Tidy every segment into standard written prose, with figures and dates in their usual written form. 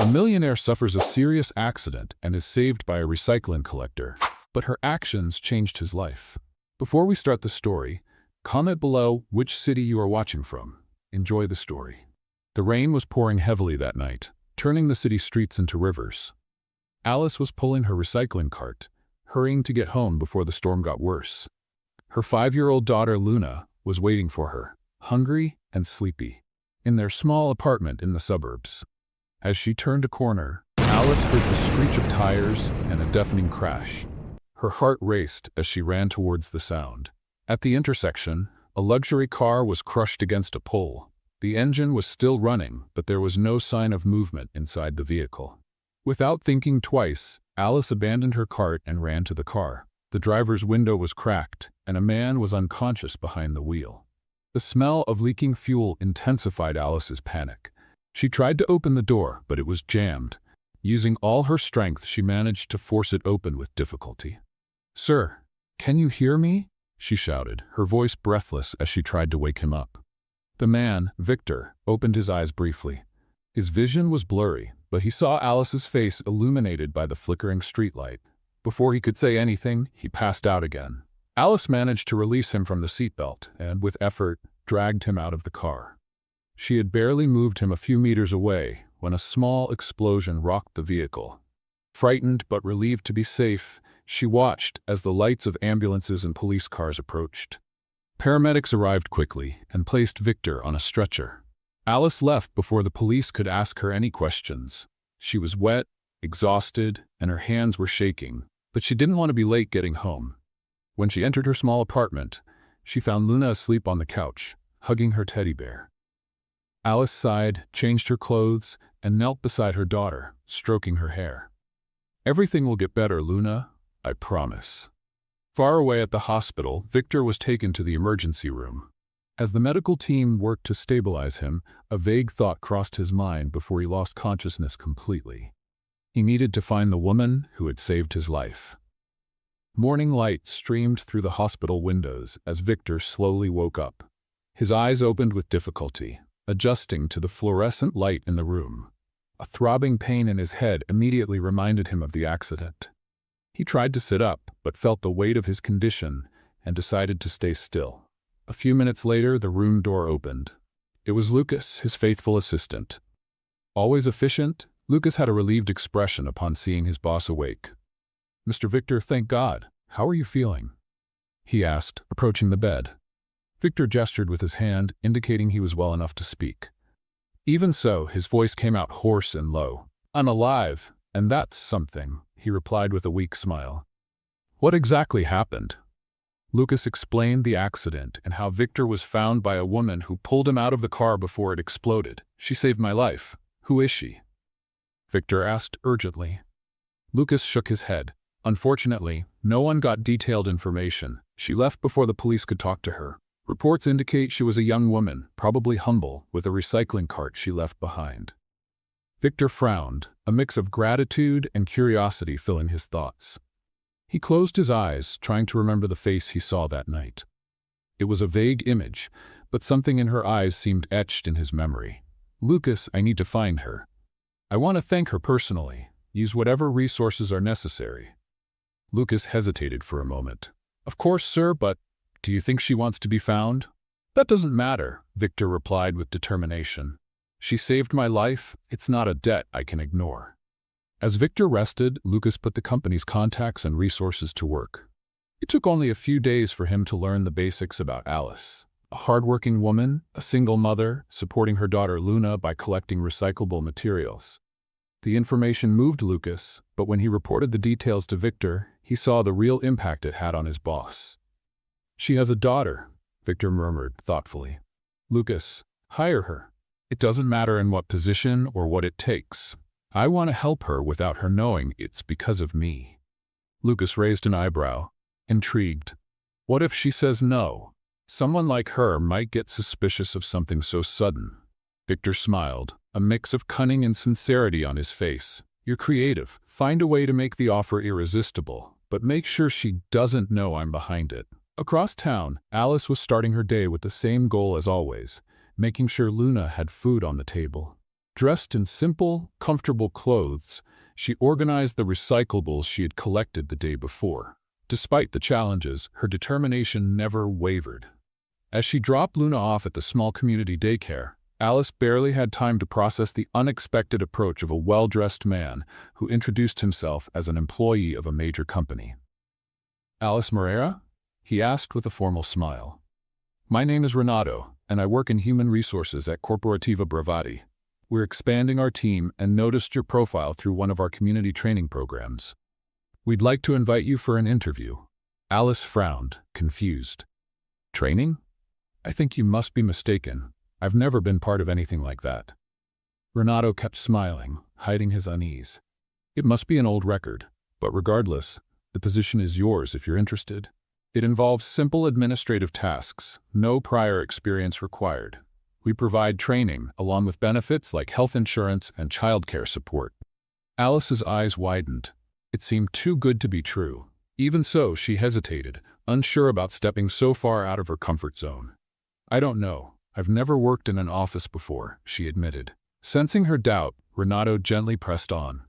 A millionaire suffers a serious accident and is saved by a recycling collector, but her actions changed his life. Before we start the story, comment below which city you are watching from. Enjoy the story. The rain was pouring heavily that night, turning the city streets into rivers. Alice was pulling her recycling cart, hurrying to get home before the storm got worse. Her 5-year-old daughter Luna was waiting for her, hungry and sleepy, in their small apartment in the suburbs. As she turned a corner, Alice heard the screech of tires and a deafening crash. Her heart raced as she ran towards the sound. At the intersection, a luxury car was crushed against a pole. The engine was still running, but there was no sign of movement inside the vehicle. Without thinking twice, Alice abandoned her cart and ran to the car. The driver's window was cracked, and a man was unconscious behind the wheel. The smell of leaking fuel intensified Alice's panic. She tried to open the door, but it was jammed. Using all her strength, she managed to force it open with difficulty. "Sir, can you hear me?" she shouted, her voice breathless as she tried to wake him up. The man, Victor, opened his eyes briefly. His vision was blurry, but he saw Alice's face illuminated by the flickering streetlight. Before he could say anything, he passed out again. Alice managed to release him from the seatbelt and, with effort, dragged him out of the car. She had barely moved him a few meters away when a small explosion rocked the vehicle. Frightened but relieved to be safe, she watched as the lights of ambulances and police cars approached. Paramedics arrived quickly and placed Victor on a stretcher. Alice left before the police could ask her any questions. She was wet, exhausted, and her hands were shaking, but she didn't want to be late getting home. When she entered her small apartment, she found Luna asleep on the couch, hugging her teddy bear. Alice sighed, changed her clothes, and knelt beside her daughter, stroking her hair. "Everything will get better, Luna, I promise." Far away at the hospital, Victor was taken to the emergency room. As the medical team worked to stabilize him, a vague thought crossed his mind before he lost consciousness completely. He needed to find the woman who had saved his life. Morning light streamed through the hospital windows as Victor slowly woke up. His eyes opened with difficulty, adjusting to the fluorescent light in the room. A throbbing pain in his head immediately reminded him of the accident. He tried to sit up, but felt the weight of his condition and decided to stay still. A few minutes later, the room door opened. It was Lucas, his faithful assistant. Always efficient, Lucas had a relieved expression upon seeing his boss awake. "Mr. Victor, thank God. How are you feeling?" he asked, approaching the bed. Victor gestured with his hand, indicating he was well enough to speak. Even so, his voice came out hoarse and low. "I'm alive, and that's something," he replied with a weak smile. "What exactly happened?" Lucas explained the accident and how Victor was found by a woman who pulled him out of the car before it exploded. "She saved my life. Who is she?" Victor asked urgently. Lucas shook his head. "Unfortunately, no one got detailed information. She left before the police could talk to her. Reports indicate she was a young woman, probably humble, with a recycling cart she left behind." Victor frowned, a mix of gratitude and curiosity filling his thoughts. He closed his eyes, trying to remember the face he saw that night. It was a vague image, but something in her eyes seemed etched in his memory. "Lucas, I need to find her. I want to thank her personally. Use whatever resources are necessary." Lucas hesitated for a moment. "Of course, sir, but do you think she wants to be found?" "That doesn't matter," Victor replied with determination. "She saved my life. It's not a debt I can ignore." As Victor rested, Lucas put the company's contacts and resources to work. It took only a few days for him to learn the basics about Alice. A hardworking woman, a single mother, supporting her daughter Luna by collecting recyclable materials. The information moved Lucas, but when he reported the details to Victor, he saw the real impact it had on his boss. "She has a daughter," Victor murmured thoughtfully. "Lucas, hire her. It doesn't matter in what position or what it takes. I want to help her without her knowing it's because of me." Lucas raised an eyebrow, intrigued. What if she says no? Someone like her might get suspicious of something so sudden. Victor smiled, a mix of cunning and sincerity on his face. "You're creative. Find a way to make the offer irresistible, but make sure she doesn't know I'm behind it." Across town, Alice was starting her day with the same goal as always, making sure Luna had food on the table. Dressed in simple, comfortable clothes, she organized the recyclables she had collected the day before. Despite the challenges, her determination never wavered. As she dropped Luna off at the small community daycare, Alice barely had time to process the unexpected approach of a well-dressed man who introduced himself as an employee of a major company. "Alice Moreira?" he asked with a formal smile. "My name is Renato, and I work in human resources at Corporativa Bravati. We're expanding our team and noticed your profile through one of our community training programs. We'd like to invite you for an interview." Alice frowned, confused. "Training? I think you must be mistaken. I've never been part of anything like that." Renato kept smiling, hiding his unease. "It must be an old record, but regardless, the position is yours if you're interested. It involves simple administrative tasks, no prior experience required. We provide training, along with benefits like health insurance and childcare support." Alice's eyes widened. It seemed too good to be true. Even so, she hesitated, unsure about stepping so far out of her comfort zone. "I don't know. I've never worked in an office before," she admitted. Sensing her doubt, Renato gently pressed on.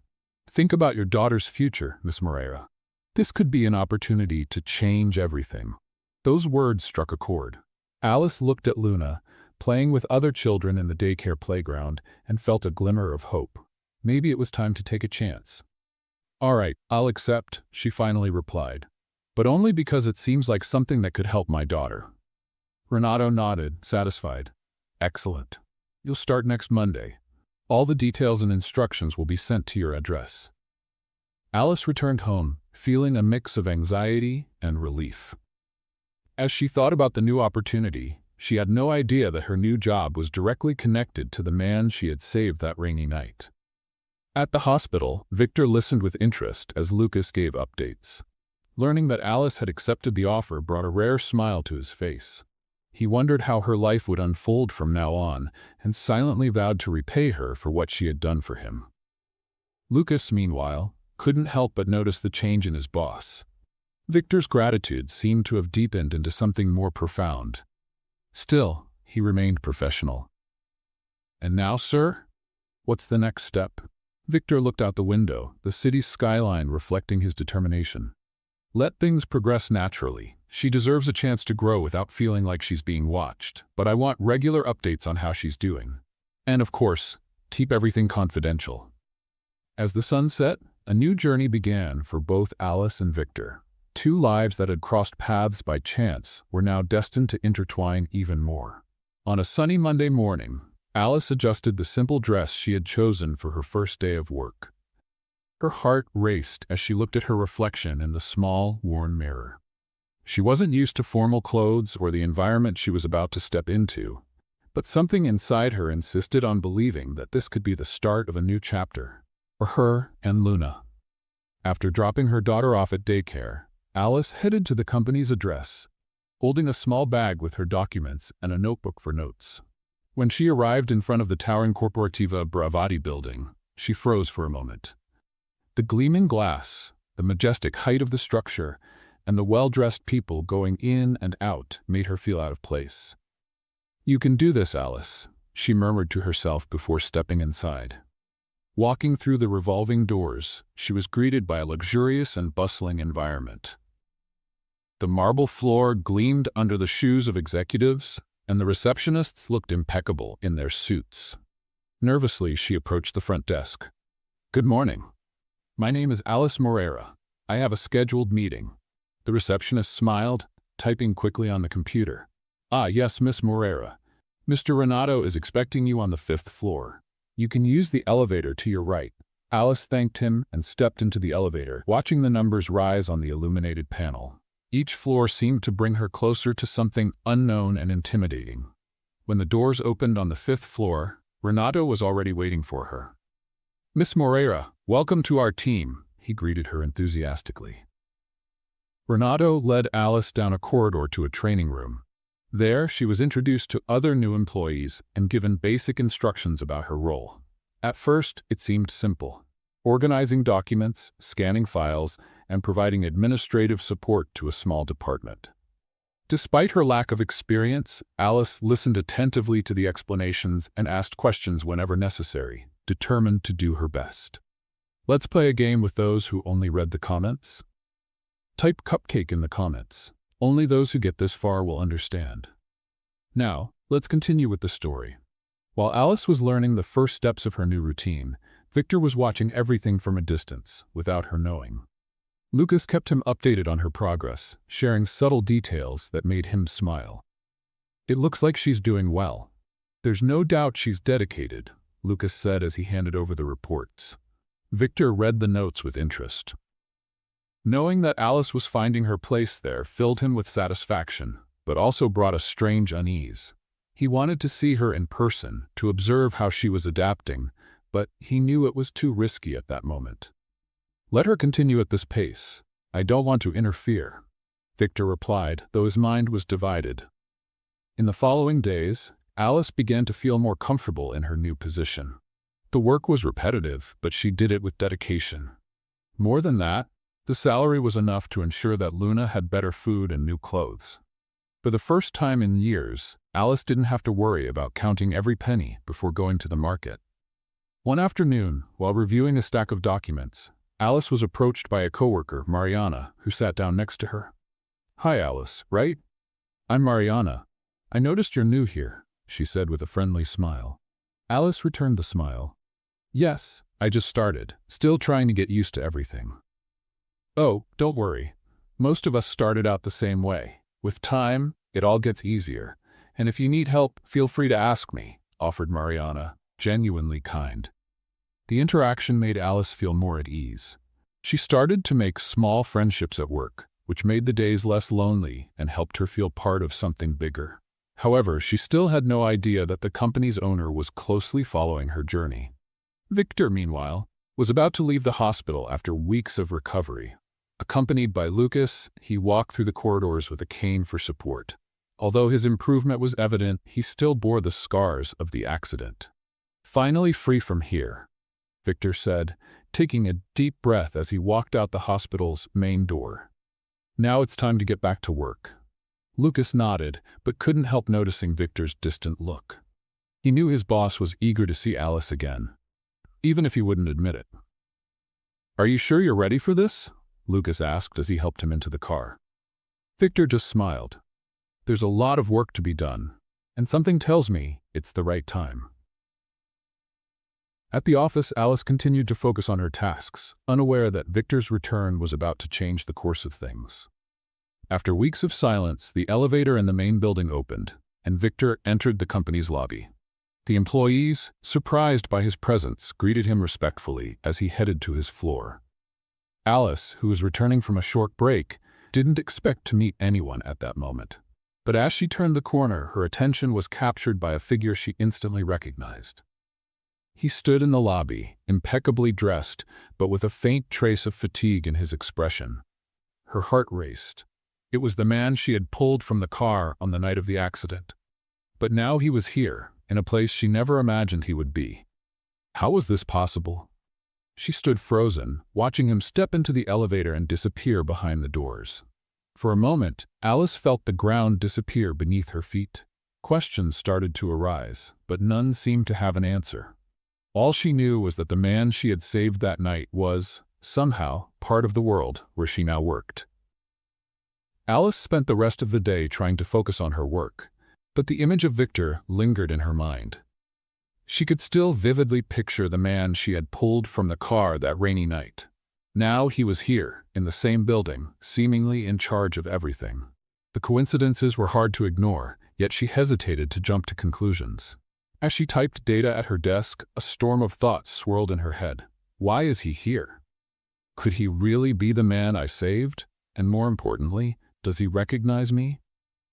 "Think about your daughter's future, Miss Moreira. This could be an opportunity to change everything." Those words struck a chord. Alice looked at Luna, playing with other children in the daycare playground, and felt a glimmer of hope. Maybe it was time to take a chance. "All right, I'll accept," she finally replied. "But only because it seems like something that could help my daughter." Renato nodded, satisfied. "Excellent. You'll start next Monday. All the details and instructions will be sent to your address." Alice returned home, feeling a mix of anxiety and relief. As she thought about the new opportunity, she had no idea that her new job was directly connected to the man she had saved that rainy night. At the hospital, Victor listened with interest as Lucas gave updates. Learning that Alice had accepted the offer brought a rare smile to his face. He wondered how her life would unfold from now on, and silently vowed to repay her for what she had done for him. Lucas, meanwhile, couldn't help but notice the change in his boss. Victor's gratitude seemed to have deepened into something more profound. Still, he remained professional. "And now, sir? What's the next step?" Victor looked out the window, the city's skyline reflecting his determination. "Let things progress naturally. She deserves a chance to grow without feeling like she's being watched, but I want regular updates on how she's doing. And of course, keep everything confidential." As the sun set, a new journey began for both Alice and Victor. Two lives that had crossed paths by chance were now destined to intertwine even more. On a sunny Monday morning, Alice adjusted the simple dress she had chosen for her first day of work. Her heart raced as she looked at her reflection in the small, worn mirror. She wasn't used to formal clothes or the environment she was about to step into, but something inside her insisted on believing that this could be the start of a new chapter, for her and Luna. After dropping her daughter off at daycare, Alice headed to the company's address, holding a small bag with her documents and a notebook for notes. When she arrived in front of the towering Corporativa Bravati building, she froze for a moment. The gleaming glass, the majestic height of the structure, and the well-dressed people going in and out made her feel out of place. "You can do this, Alice," she murmured to herself before stepping inside. Walking through the revolving doors, she was greeted by a luxurious and bustling environment. The marble floor gleamed under the shoes of executives, and the receptionists looked impeccable in their suits. Nervously, she approached the front desk. "Good morning. My name is Alice Moreira. I have a scheduled meeting." The receptionist smiled, typing quickly on the computer. "Ah, yes, Miss Moreira. Mr. Renato is expecting you on the 5th floor. You can use the elevator to your right." Alice thanked him and stepped into the elevator, watching the numbers rise on the illuminated panel. Each floor seemed to bring her closer to something unknown and intimidating. When the doors opened on the 5th floor, Renato was already waiting for her. "Miss Moreira, welcome to our team," he greeted her enthusiastically. Renato led Alice down a corridor to a training room. There, she was introduced to other new employees and given basic instructions about her role. At first, it seemed simple: organizing documents, scanning files, and providing administrative support to a small department. Despite her lack of experience, Alice listened attentively to the explanations and asked questions whenever necessary, determined to do her best. Let's play a game with those who only read the comments. Type cupcake in the comments. Only those who get this far will understand. Now, let's continue with the story. While Alice was learning the first steps of her new routine, Victor was watching everything from a distance, without her knowing. Lucas kept him updated on her progress, sharing subtle details that made him smile. "It looks like she's doing well. There's no doubt she's dedicated," Lucas said as he handed over the reports. Victor read the notes with interest. Knowing that Alice was finding her place there filled him with satisfaction, but also brought a strange unease. He wanted to see her in person, to observe how she was adapting, but he knew it was too risky at that moment. "Let her continue at this pace. I don't want to interfere," Victor replied, though his mind was divided. In the following days, Alice began to feel more comfortable in her new position. The work was repetitive, but she did it with dedication. More than that, the salary was enough to ensure that Luna had better food and new clothes. For the first time in years, Alice didn't have to worry about counting every penny before going to the market. One afternoon, while reviewing a stack of documents, Alice was approached by a coworker, Mariana, who sat down next to her. "Hi, Alice, right? I'm Mariana. I noticed you're new here," she said with a friendly smile. Alice returned the smile. "Yes, I just started, still trying to get used to everything." "Oh, don't worry. Most of us started out the same way. With time, it all gets easier. And if you need help, feel free to ask me," offered Mariana, genuinely kind. The interaction made Alice feel more at ease. She started to make small friendships at work, which made the days less lonely and helped her feel part of something bigger. However, she still had no idea that the company's owner was closely following her journey. Victor, meanwhile, was about to leave the hospital after weeks of recovery. Accompanied by Lucas, he walked through the corridors with a cane for support. Although his improvement was evident, he still bore the scars of the accident. "Finally free from here," Victor said, taking a deep breath as he walked out the hospital's main door. "Now it's time to get back to work." Lucas nodded, but couldn't help noticing Victor's distant look. He knew his boss was eager to see Alice again, even if he wouldn't admit it. "Are you sure you're ready for this?" Lucas asked as he helped him into the car. Victor just smiled. "There's a lot of work to be done, and something tells me it's the right time." At the office, Alice continued to focus on her tasks, unaware that Victor's return was about to change the course of things. After weeks of silence, the elevator in the main building opened, and Victor entered the company's lobby. The employees, surprised by his presence, greeted him respectfully as he headed to his floor. Alice, who was returning from a short break, didn't expect to meet anyone at that moment. But as she turned the corner, her attention was captured by a figure she instantly recognized. He stood in the lobby, impeccably dressed, but with a faint trace of fatigue in his expression. Her heart raced. It was the man she had pulled from the car on the night of the accident. But now he was here, in a place she never imagined he would be. How was this possible? She stood frozen, watching him step into the elevator and disappear behind the doors. For a moment, Alice felt the ground disappear beneath her feet. Questions started to arise, but none seemed to have an answer. All she knew was that the man she had saved that night was, somehow, part of the world where she now worked. Alice spent the rest of the day trying to focus on her work, but the image of Victor lingered in her mind. She could still vividly picture the man she had pulled from the car that rainy night. Now he was here, in the same building, seemingly in charge of everything. The coincidences were hard to ignore, yet she hesitated to jump to conclusions. As she typed data at her desk, a storm of thoughts swirled in her head. Why is he here? Could he really be the man I saved? And more importantly, does he recognize me?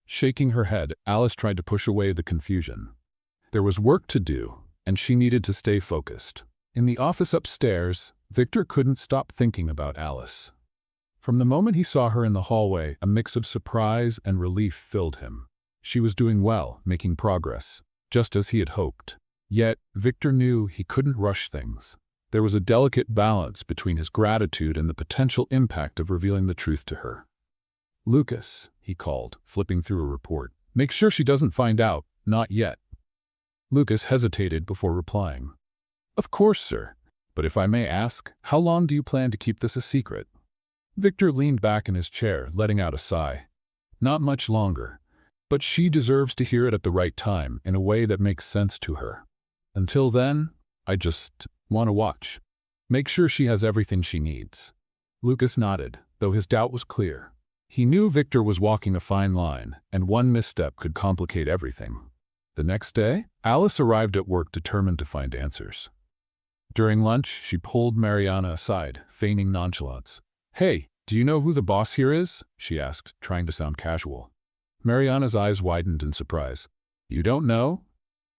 Shaking her head, Alice tried to push away the confusion. There was work to do, and she needed to stay focused. In the office upstairs, Victor couldn't stop thinking about Alice. From the moment he saw her in the hallway, a mix of surprise and relief filled him. She was doing well, making progress, just as he had hoped. Yet, Victor knew he couldn't rush things. There was a delicate balance between his gratitude and the potential impact of revealing the truth to her. "Lucas," he called, flipping through a report. "Make sure she doesn't find out. Not yet." Lucas hesitated before replying. "Of course, sir. But if I may ask, how long do you plan to keep this a secret?" Victor leaned back in his chair, letting out a sigh. "Not much longer. But she deserves to hear it at the right time, in a way that makes sense to her. Until then, I just want to watch. Make sure she has everything she needs." Lucas nodded, though his doubt was clear. He knew Victor was walking a fine line, and one misstep could complicate everything. The next day, Alice arrived at work determined to find answers. During lunch, she pulled Mariana aside, feigning nonchalance. "Hey, do you know who the boss here is?" she asked, trying to sound casual. Mariana's eyes widened in surprise. "You don't know?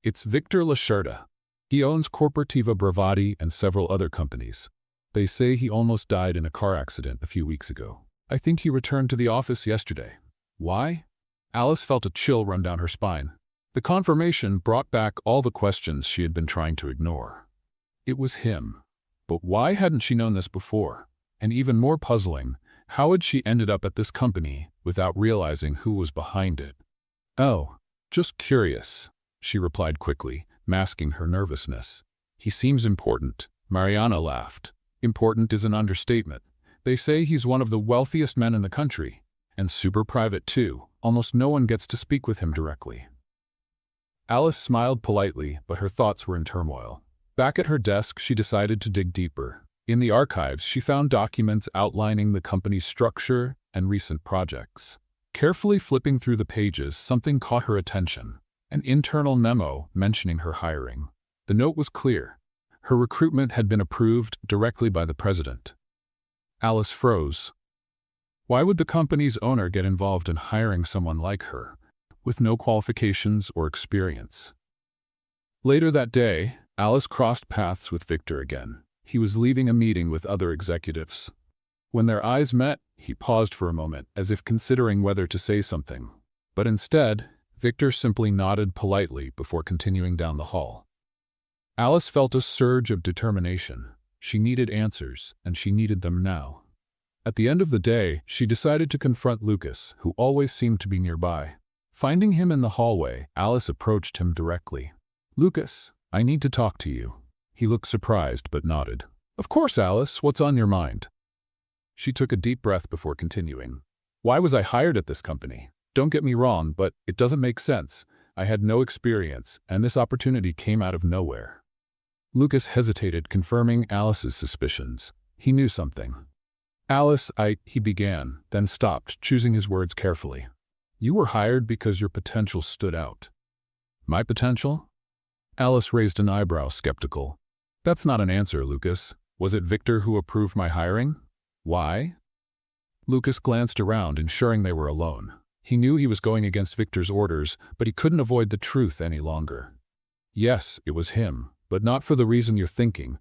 It's Victor Lacerda. He owns Corporativa Bravati and several other companies. They say he almost died in a car accident a few weeks ago. I think he returned to the office yesterday." "Why?" Alice felt a chill run down her spine. The confirmation brought back all the questions she had been trying to ignore. It was him. But why hadn't she known this before? And even more puzzling, how had she ended up at this company without realizing who was behind it? "Oh, just curious," she replied quickly, masking her nervousness. "He seems important." Mariana laughed. "Important is an understatement. They say he's one of the wealthiest men in the country. And super private too. Almost no one gets to speak with him directly." Alice smiled politely, but her thoughts were in turmoil. Back at her desk, she decided to dig deeper. In the archives, she found documents outlining the company's structure and recent projects. Carefully flipping through the pages, something caught her attention. An internal memo mentioning her hiring. The note was clear. Her recruitment had been approved directly by the president. Alice froze. Why would the company's owner get involved in hiring someone like her, with no qualifications or experience? Later that day, Alice crossed paths with Victor again. He was leaving a meeting with other executives. When their eyes met, he paused for a moment, as if considering whether to say something. But instead, Victor simply nodded politely before continuing down the hall. Alice felt a surge of determination. She needed answers, and she needed them now. At the end of the day, she decided to confront Lucas, who always seemed to be nearby. Finding him in the hallway, Alice approached him directly. "Lucas, I need to talk to you." He looked surprised but nodded. "Of course, Alice, what's on your mind?" She took a deep breath before continuing. "Why was I hired at this company? Don't get me wrong, but it doesn't make sense. I had no experience, and this opportunity came out of nowhere." Lucas hesitated, confirming Alice's suspicions. He knew something. "Alice, he began, then stopped, choosing his words carefully. "You were hired because your potential stood out." "My potential?" Alice raised an eyebrow, skeptical. "That's not an answer, Lucas. Was it Victor who approved my hiring? Why?" Lucas glanced around, ensuring they were alone. He knew he was going against Victor's orders, but he couldn't avoid the truth any longer. "Yes, it was him, but not for the reason you're thinking.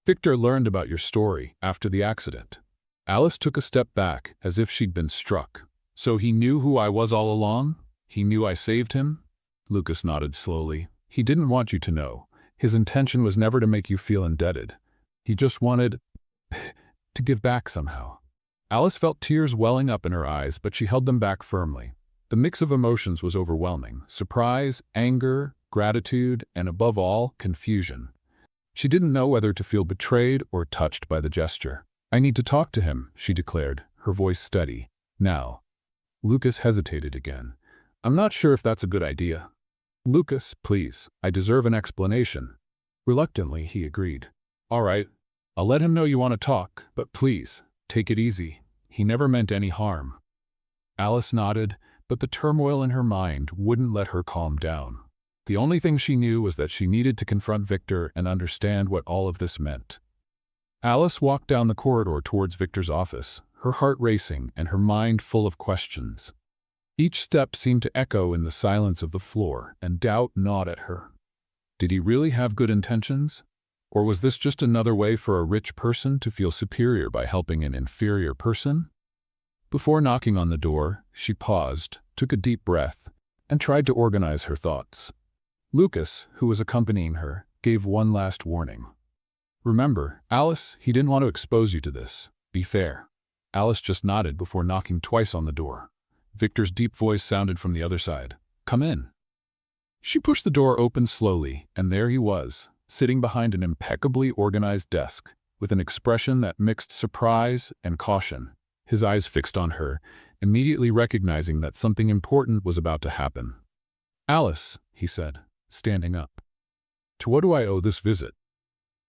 Victor learned about your story after the accident." Alice took a step back, as if she'd been struck. "So he knew who I was all along? He knew I saved him?" Lucas nodded slowly. "He didn't want you to know. His intention was never to make you feel indebted. He just wanted to give back somehow." Alice felt tears welling up in her eyes, but she held them back firmly. The mix of emotions was overwhelming: surprise, anger, gratitude, and above all, confusion. She didn't know whether to feel betrayed or touched by the gesture. "I need to talk to him," she declared, her voice steady. "Now." Lucas hesitated again. "I'm not sure if that's a good idea." "Lucas, please, I deserve an explanation." Reluctantly, he agreed. "All right, I'll let him know you want to talk, but please, take it easy. He never meant any harm." Alice nodded, but the turmoil in her mind wouldn't let her calm down. The only thing she knew was that she needed to confront Victor and understand what all of this meant. Alice walked down the corridor towards Victor's office, her heart racing and her mind full of questions. Each step seemed to echo in the silence of the floor, and doubt gnawed at her. Did he really have good intentions? Or was this just another way for a rich person to feel superior by helping an inferior person? Before knocking on the door, she paused, took a deep breath, and tried to organize her thoughts. Lucas, who was accompanying her, gave one last warning. "Remember, Alice, he didn't want to expose you to this. Be fair." Alice just nodded before knocking twice on the door. Victor's deep voice sounded from the other side. "Come in." She pushed the door open slowly, and there he was, sitting behind an impeccably organized desk, with an expression that mixed surprise and caution, his eyes fixed on her, immediately recognizing that something important was about to happen. "Alice," he said, standing up. "To what do I owe this visit?"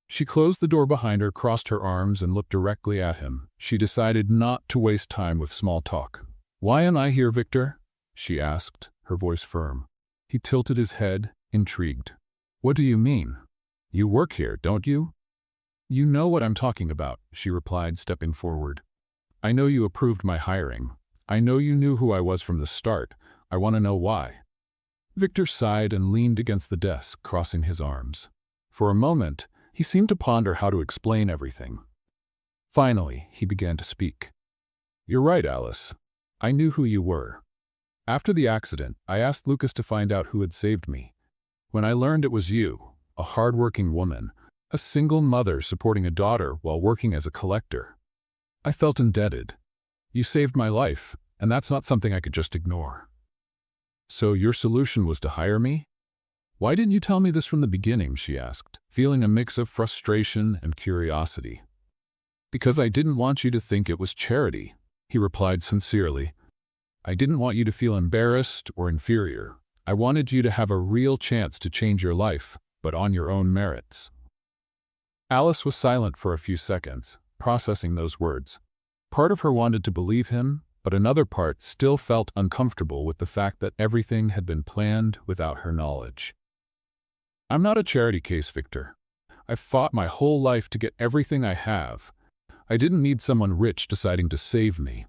She closed the door behind her, crossed her arms, and looked directly at him. She decided not to waste time with small talk. "Why am I here, Victor?" she asked, her voice firm. He tilted his head, intrigued. "What do you mean? You work here, don't you?" "You know what I'm talking about," she replied, stepping forward. "I know you approved my hiring. I know you knew who I was from the start. I want to know why." Victor sighed and leaned against the desk, crossing his arms. For a moment, he seemed to ponder how to explain everything. Finally, he began to speak. "You're right, Alice. I knew who you were. After the accident, I asked Lucas to find out who had saved me. When I learned it was you, a hard-working woman, a single mother supporting a daughter while working as a collector, I felt indebted. You saved my life, and that's not something I could just ignore." "So your solution was to hire me? Why didn't you tell me this from the beginning?" she asked, feeling a mix of frustration and curiosity. "Because I didn't want you to think it was charity," he replied sincerely. "I didn't want you to feel embarrassed or inferior. I wanted you to have a real chance to change your life, but on your own merits." Alice was silent for a few seconds, processing those words. Part of her wanted to believe him, but another part still felt uncomfortable with the fact that everything had been planned without her knowledge. "I'm not a charity case, Victor. I've fought my whole life to get everything I have. I didn't need someone rich deciding to save me."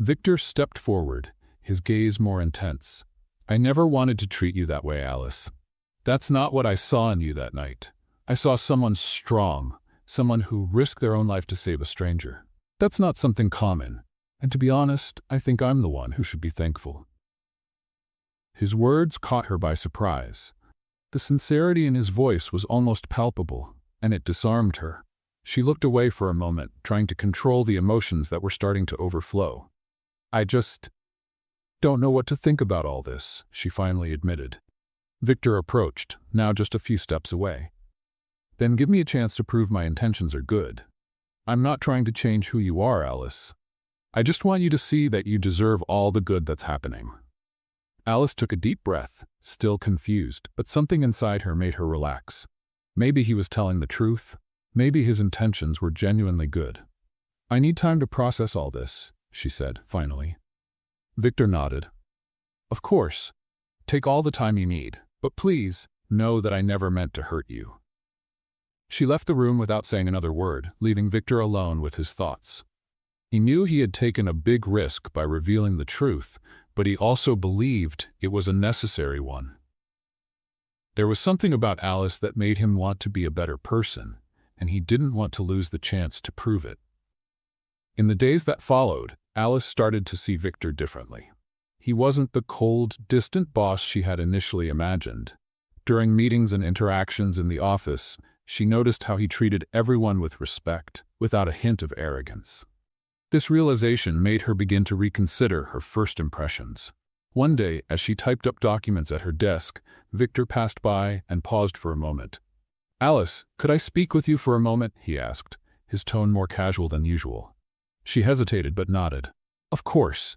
Victor stepped forward, his gaze more intense. "I never wanted to treat you that way, Alice. That's not what I saw in you that night. I saw someone strong, someone who risked their own life to save a stranger. That's not something common, and to be honest, I think I'm the one who should be thankful." His words caught her by surprise. The sincerity in his voice was almost palpable, and it disarmed her. She looked away for a moment, trying to control the emotions that were starting to overflow. "I just don't know what to think about all this," she finally admitted. Victor approached, now just a few steps away. "Then give me a chance to prove my intentions are good. I'm not trying to change who you are, Alice. I just want you to see that you deserve all the good that's happening." Alice took a deep breath, still confused, but something inside her made her relax. Maybe he was telling the truth. Maybe his intentions were genuinely good. "I need time to process all this," she said, finally. Victor nodded. "Of course. Take all the time you need, but please know that I never meant to hurt you." She left the room without saying another word, leaving Victor alone with his thoughts. He knew he had taken a big risk by revealing the truth, but he also believed it was a necessary one. There was something about Alice that made him want to be a better person, and he didn't want to lose the chance to prove it. In the days that followed, Alice started to see Victor differently. He wasn't the cold, distant boss she had initially imagined. During meetings and interactions in the office, she noticed how he treated everyone with respect, without a hint of arrogance. This realization made her begin to reconsider her first impressions. One day, as she typed up documents at her desk, Victor passed by and paused for a moment. "Alice, could I speak with you for a moment?" he asked, his tone more casual than usual. She hesitated but nodded. "Of course."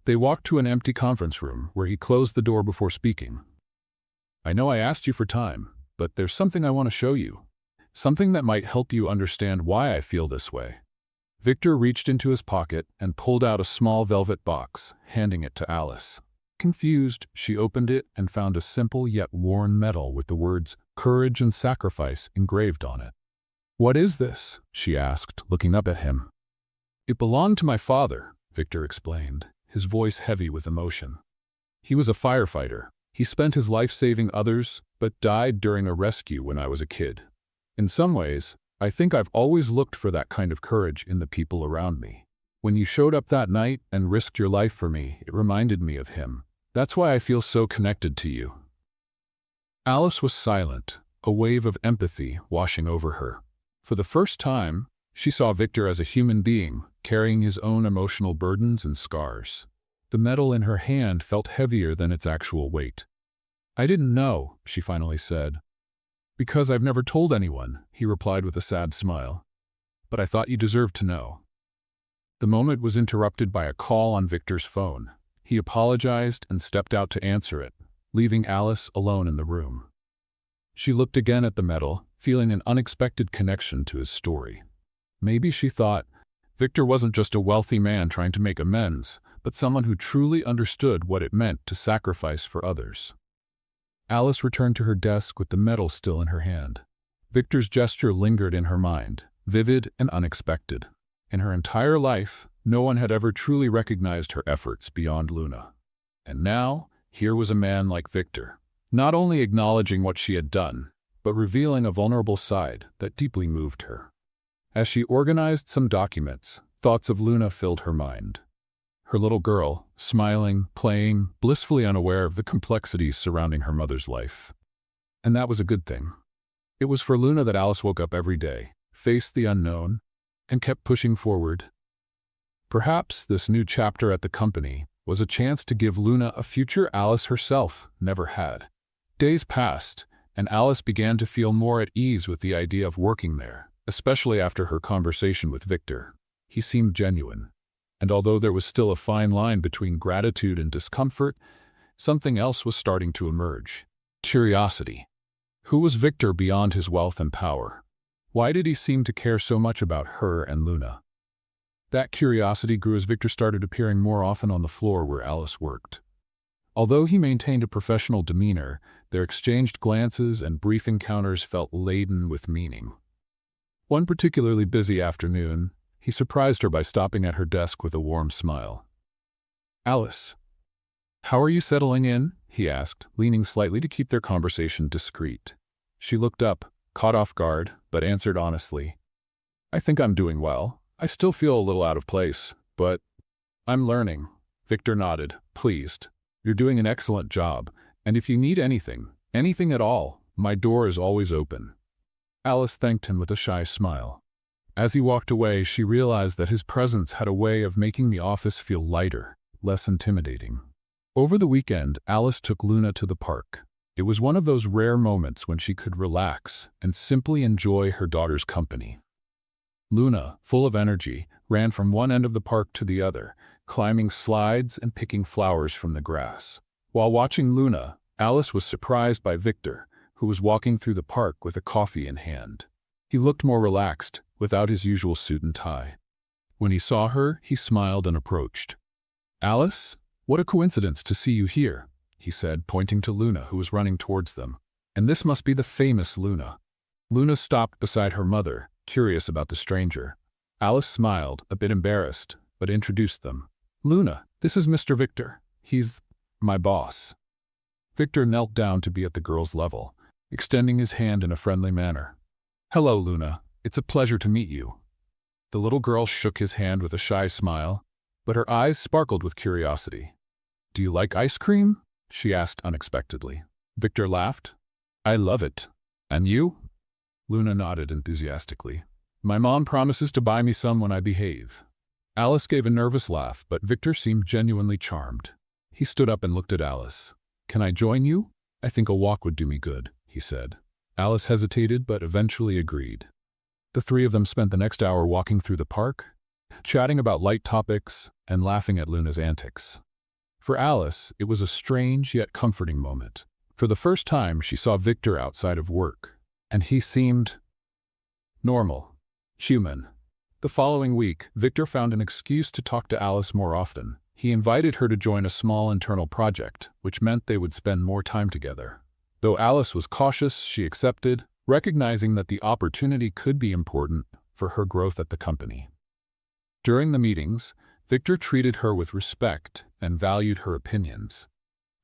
They walked to an empty conference room, where he closed the door before speaking. "I know I asked you for time, but there's something I want to show you. Something that might help you understand why I feel this way." Victor reached into his pocket and pulled out a small velvet box, handing it to Alice. Confused, she opened it and found a simple yet worn medal with the words "Courage and Sacrifice" engraved on it. "What is this?" she asked, looking up at him. "It belonged to my father," Victor explained, his voice heavy with emotion. "He was a firefighter. He spent his life saving others, but died during a rescue when I was a kid. In some ways, I think I've always looked for that kind of courage in the people around me. When you showed up that night and risked your life for me, it reminded me of him. That's why I feel so connected to you." Alice was silent, a wave of empathy washing over her. For the first time, She saw Victor as a human being, carrying his own emotional burdens and scars. The metal in her hand felt heavier than its actual weight. "I didn't know," she finally said. "Because I've never told anyone," he replied with a sad smile. "But I thought you deserved to know." The moment was interrupted by a call on Victor's phone. He apologized and stepped out to answer it, leaving Alice alone in the room. She looked again at the metal, feeling an unexpected connection to his story. Maybe, she thought, Victor wasn't just a wealthy man trying to make amends, but someone who truly understood what it meant to sacrifice for others. Alice returned to her desk with the medal still in her hand. Victor's gesture lingered in her mind, vivid and unexpected. In her entire life, no one had ever truly recognized her efforts beyond Luna. And now, here was a man like Victor, not only acknowledging what she had done, but revealing a vulnerable side that deeply moved her. As she organized some documents, thoughts of Luna filled her mind. Her little girl, smiling, playing, blissfully unaware of the complexities surrounding her mother's life. And that was a good thing. It was for Luna that Alice woke up every day, faced the unknown, and kept pushing forward. Perhaps this new chapter at the company was a chance to give Luna a future Alice herself never had. Days passed, and Alice began to feel more at ease with the idea of working there, especially after her conversation with Victor. He seemed genuine. And although there was still a fine line between gratitude and discomfort, something else was starting to emerge. Curiosity. Who was Victor beyond his wealth and power? Why did he seem to care so much about her and Luna? That curiosity grew as Victor started appearing more often on the floor where Alice worked. Although he maintained a professional demeanor, their exchanged glances and brief encounters felt laden with meaning. One particularly busy afternoon, he surprised her by stopping at her desk with a warm smile. "Alice, how are you settling in?" he asked, leaning slightly to keep their conversation discreet. She looked up, caught off guard, but answered honestly, "I think I'm doing well. I still feel a little out of place, but I'm learning." Victor nodded, pleased. "You're doing an excellent job, and if you need anything at all, my door is always open." Alice thanked him with a shy smile. As he walked away, she realized that his presence had a way of making the office feel lighter, less intimidating. Over the weekend, Alice took Luna to the park. It was one of those rare moments when she could relax and simply enjoy her daughter's company. Luna, full of energy, ran from one end of the park to the other, climbing slides and picking flowers from the grass. While watching Luna, Alice was surprised by Victor, who was walking through the park with a coffee in hand. He looked more relaxed, without his usual suit and tie. When he saw her, he smiled and approached. "Alice, what a coincidence to see you here," he said, pointing to Luna, who was running towards them. "And this must be the famous Luna." Luna stopped beside her mother, curious about the stranger. Alice smiled, a bit embarrassed, but introduced them. "Luna, this is Mr. Victor. He's my boss." Victor knelt down to be at the girl's level, extending his hand in a friendly manner. "Hello, Luna. It's a pleasure to meet you." The little girl shook his hand with a shy smile, but her eyes sparkled with curiosity. "Do you like ice cream?" she asked unexpectedly. Victor laughed. "I love it. And you?" Luna nodded enthusiastically. "My mom promises to buy me some when I behave." Alice gave a nervous laugh, but Victor seemed genuinely charmed. He stood up and looked at Alice. "Can I join you? I think a walk would do me good," he said. Alice hesitated, but eventually agreed. The three of them spent the next hour walking through the park, chatting about light topics and laughing at Luna's antics. For Alice, it was a strange yet comforting moment. For the first time, she saw Victor outside of work, and he seemed normal, human. The following week, Victor found an excuse to talk to Alice more often. He invited her to join a small internal project, which meant they would spend more time together. Though Alice was cautious, she accepted, recognizing that the opportunity could be important for her growth at the company. During the meetings, Victor treated her with respect and valued her opinions.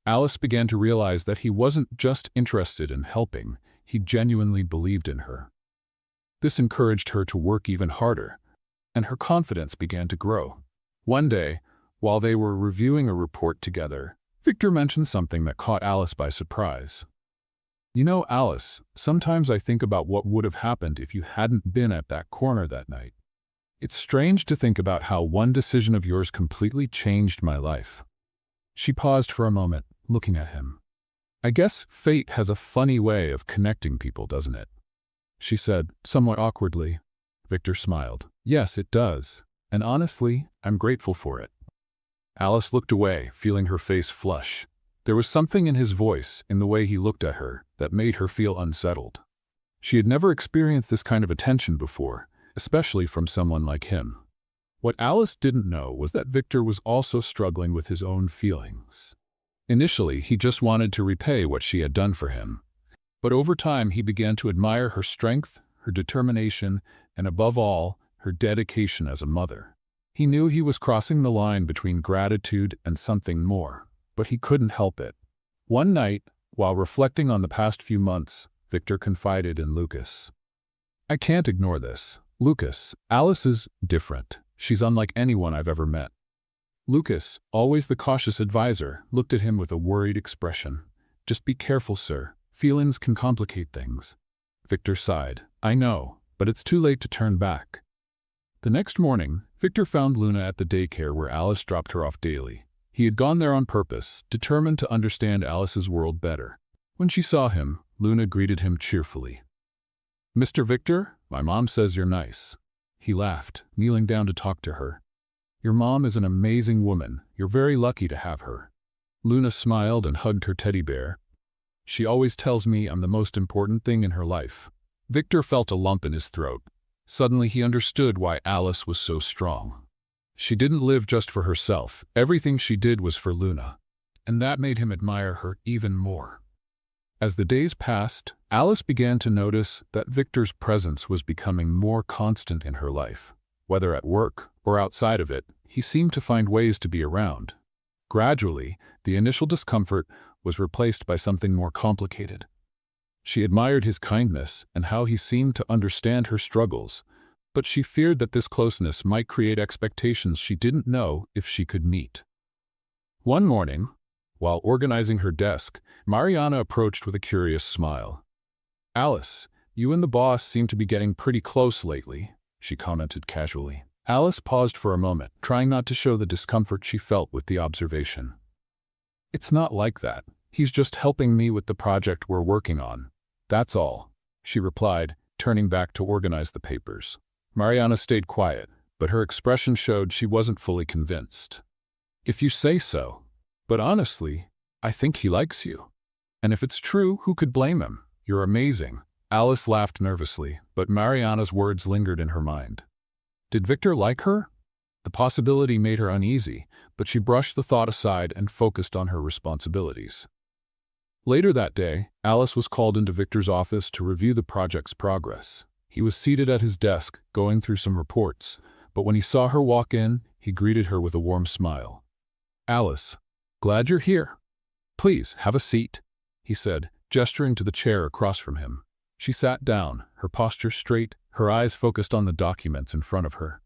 Alice began to realize that he wasn't just interested in helping, he genuinely believed in her. This encouraged her to work even harder, and her confidence began to grow. One day, while they were reviewing a report together, Victor mentioned something that caught Alice by surprise. You know, Alice, sometimes I think about what would have happened if you hadn't been at that corner that night. It's strange to think about how one decision of yours completely changed my life." She paused for a moment, looking at him. "I guess fate has a funny way of connecting people, doesn't it?" she said, somewhat awkwardly. Victor smiled. "Yes, it does. And honestly, I'm grateful for it." Alice looked away, feeling her face flush. There was something in his voice, in the way he looked at her, that made her feel unsettled. She had never experienced this kind of attention before, especially from someone like him. What Alice didn't know was that Victor was also struggling with his own feelings. Initially, he just wanted to repay what she had done for him. But over time, he began to admire her strength, her determination, and above all, her dedication as a mother. He knew he was crossing the line between gratitude and something more, but he couldn't help it. One night, while reflecting on the past few months, Victor confided in Lucas. "I can't ignore this. Lucas, Alice is different. She's unlike anyone I've ever met." Lucas, always the cautious advisor, looked at him with a worried expression. "Just be careful, sir. Feelings can complicate things." Victor sighed. "I know, but it's too late to turn back." The next morning, Victor found Luna at the daycare where Alice dropped her off daily. He had gone there on purpose, determined to understand Alice's world better. When she saw him, Luna greeted him cheerfully. "Mr. Victor, my mom says you're nice." He laughed, kneeling down to talk to her. "Your mom is an amazing woman. You're very lucky to have her." Luna smiled and hugged her teddy bear. "She always tells me I'm the most important thing in her life." Victor felt a lump in his throat. Suddenly he understood why Alice was so strong. She didn't live just for herself. Everything she did was for Luna. And that made him admire her even more. As the days passed, Alice began to notice that Victor's presence was becoming more constant in her life. Whether at work or outside of it, he seemed to find ways to be around. Gradually, the initial discomfort was replaced by something more complicated. She admired his kindness and how he seemed to understand her struggles, but she feared that this closeness might create expectations she didn't know if she could meet. One morning, while organizing her desk, Mariana approached with a curious smile. "Alice, you and the boss seem to be getting pretty close lately," she commented casually. Alice paused for a moment, trying not to show the discomfort she felt with the observation. "It's not like that. He's just helping me with the project we're working on. That's all," she replied, turning back to organize the papers. Mariana stayed quiet, but her expression showed she wasn't fully convinced. "If you say so. But honestly, I think he likes you. And if it's true, who could blame him? You're amazing." Alice laughed nervously, but Mariana's words lingered in her mind. Did Victor like her? The possibility made her uneasy, but she brushed the thought aside and focused on her responsibilities. Later that day, Alice was called into Victor's office to review the project's progress. He was seated at his desk, going through some reports, but when he saw her walk in, he greeted her with a warm smile. "Alice, glad you're here. Please, have a seat," he said, gesturing to the chair across from him. She sat down, her posture straight, her eyes focused on the documents in front of her.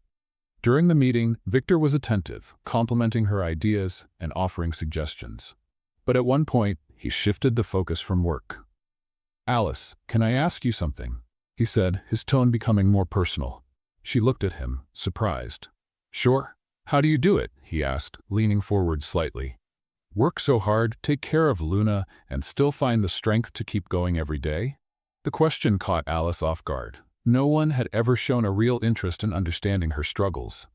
During the meeting, Victor was attentive, complimenting her ideas and offering suggestions. But at one point, he shifted the focus from work. "Alice, can I ask you something?" he said, his tone becoming more personal. She looked at him, surprised. "Sure. How do you do it?" he asked, leaning forward slightly. "Work so hard, take care of Luna, and still find the strength to keep going every day?" The question caught Alice off guard. No one had ever shown a real interest in understanding her struggles.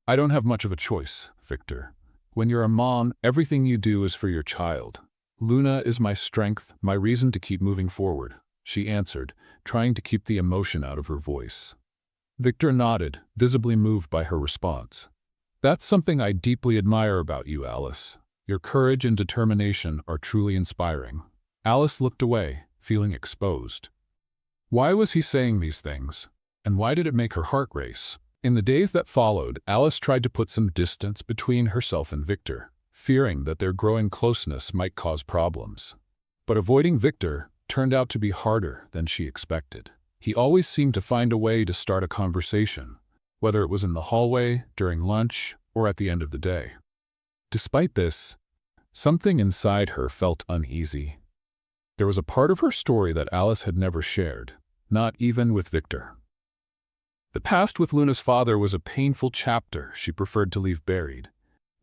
"I don't have much of a choice, Victor. When you're a mom, everything you do is for your child. Luna is my strength, my reason to keep moving forward," she answered, trying to keep the emotion out of her voice. Victor nodded, visibly moved by her response. "That's something I deeply admire about you, Alice. Your courage and determination are truly inspiring." Alice looked away, feeling exposed. Why was he saying these things? And why did it make her heart race? In the days that followed, Alice tried to put some distance between herself and Victor, fearing that their growing closeness might cause problems. But avoiding Victor turned out to be harder than she expected. He always seemed to find a way to start a conversation, whether it was in the hallway, during lunch, or at the end of the day. Despite this, something inside her felt uneasy. There was a part of her story that Alice had never shared, not even with Victor. The past with Luna's father was a painful chapter she preferred to leave buried.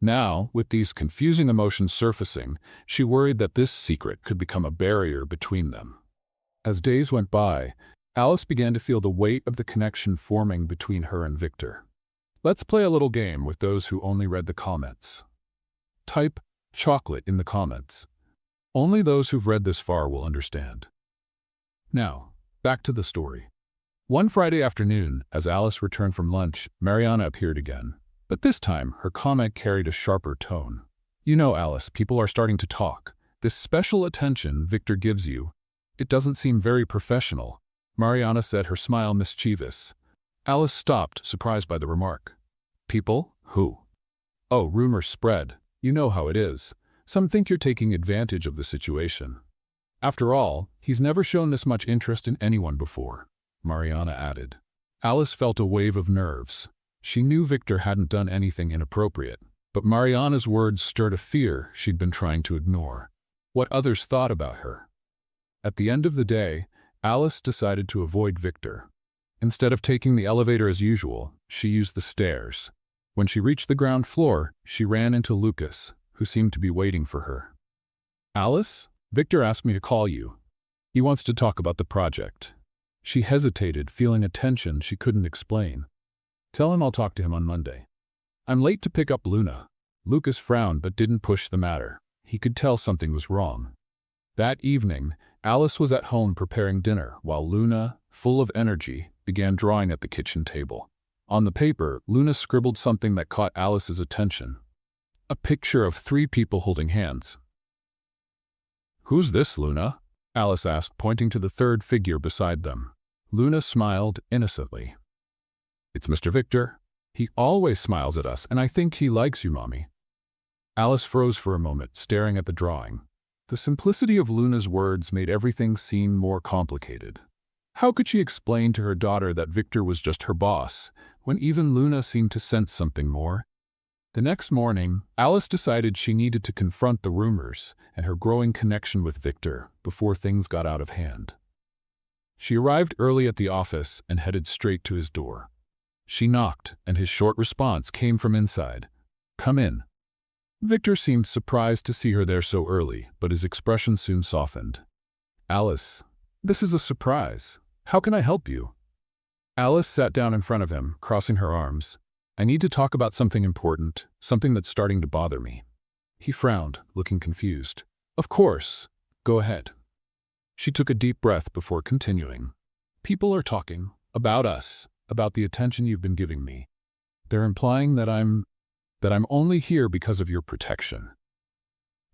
Now, with these confusing emotions surfacing, she worried that this secret could become a barrier between them. As days went by, Alice began to feel the weight of the connection forming between her and Victor. Let's play a little game with those who only read the comments. Type chocolate in the comments. Only those who've read this far will understand. Now, back to the story. One Friday afternoon, as Alice returned from lunch, Mariana appeared again. But this time, her comment carried a sharper tone. You know, Alice, people are starting to talk. This special attention Victor gives you, it doesn't seem very professional, Mariana said, her smile mischievous. Alice stopped, surprised by the remark. People? Who? Oh, rumors spread. You know how it is. Some think you're taking advantage of the situation. After all, he's never shown this much interest in anyone before, Mariana added. Alice felt a wave of nerves. She knew Victor hadn't done anything inappropriate, but Mariana's words stirred a fear she'd been trying to ignore. What others thought about her. At the end of the day, Alice decided to avoid Victor. Instead of taking the elevator as usual, she used the stairs. When she reached the ground floor, she ran into Lucas, who seemed to be waiting for her. Alice, Victor asked me to call you. He wants to talk about the project. She hesitated, feeling a tension she couldn't explain. Tell him I'll talk to him on Monday. I'm late to pick up Luna. Lucas frowned but didn't push the matter. He could tell something was wrong. That evening, Alice was at home preparing dinner while Luna, full of energy, began drawing at the kitchen table. On the paper, Luna scribbled something that caught Alice's attention. A picture of 3 people holding hands. Who's this, Luna? Alice asked, pointing to the third figure beside them. Luna smiled innocently. It's Mr. Victor. He always smiles at us, and I think he likes you, Mommy. Alice froze for a moment, staring at the drawing. The simplicity of Luna's words made everything seem more complicated. How could she explain to her daughter that Victor was just her boss, when even Luna seemed to sense something more? The next morning, Alice decided she needed to confront the rumors and her growing connection with Victor before things got out of hand. She arrived early at the office and headed straight to his door. She knocked, and his short response came from inside. Come in. Victor seemed surprised to see her there so early, but his expression soon softened. Alice, this is a surprise. How can I help you? Alice sat down in front of him, crossing her arms. I need to talk about something important, something that's starting to bother me. He frowned, looking confused. Of course. Go ahead. She took a deep breath before continuing. People are talking about us, about the attention you've been giving me. They're implying that I'm only here because of your protection.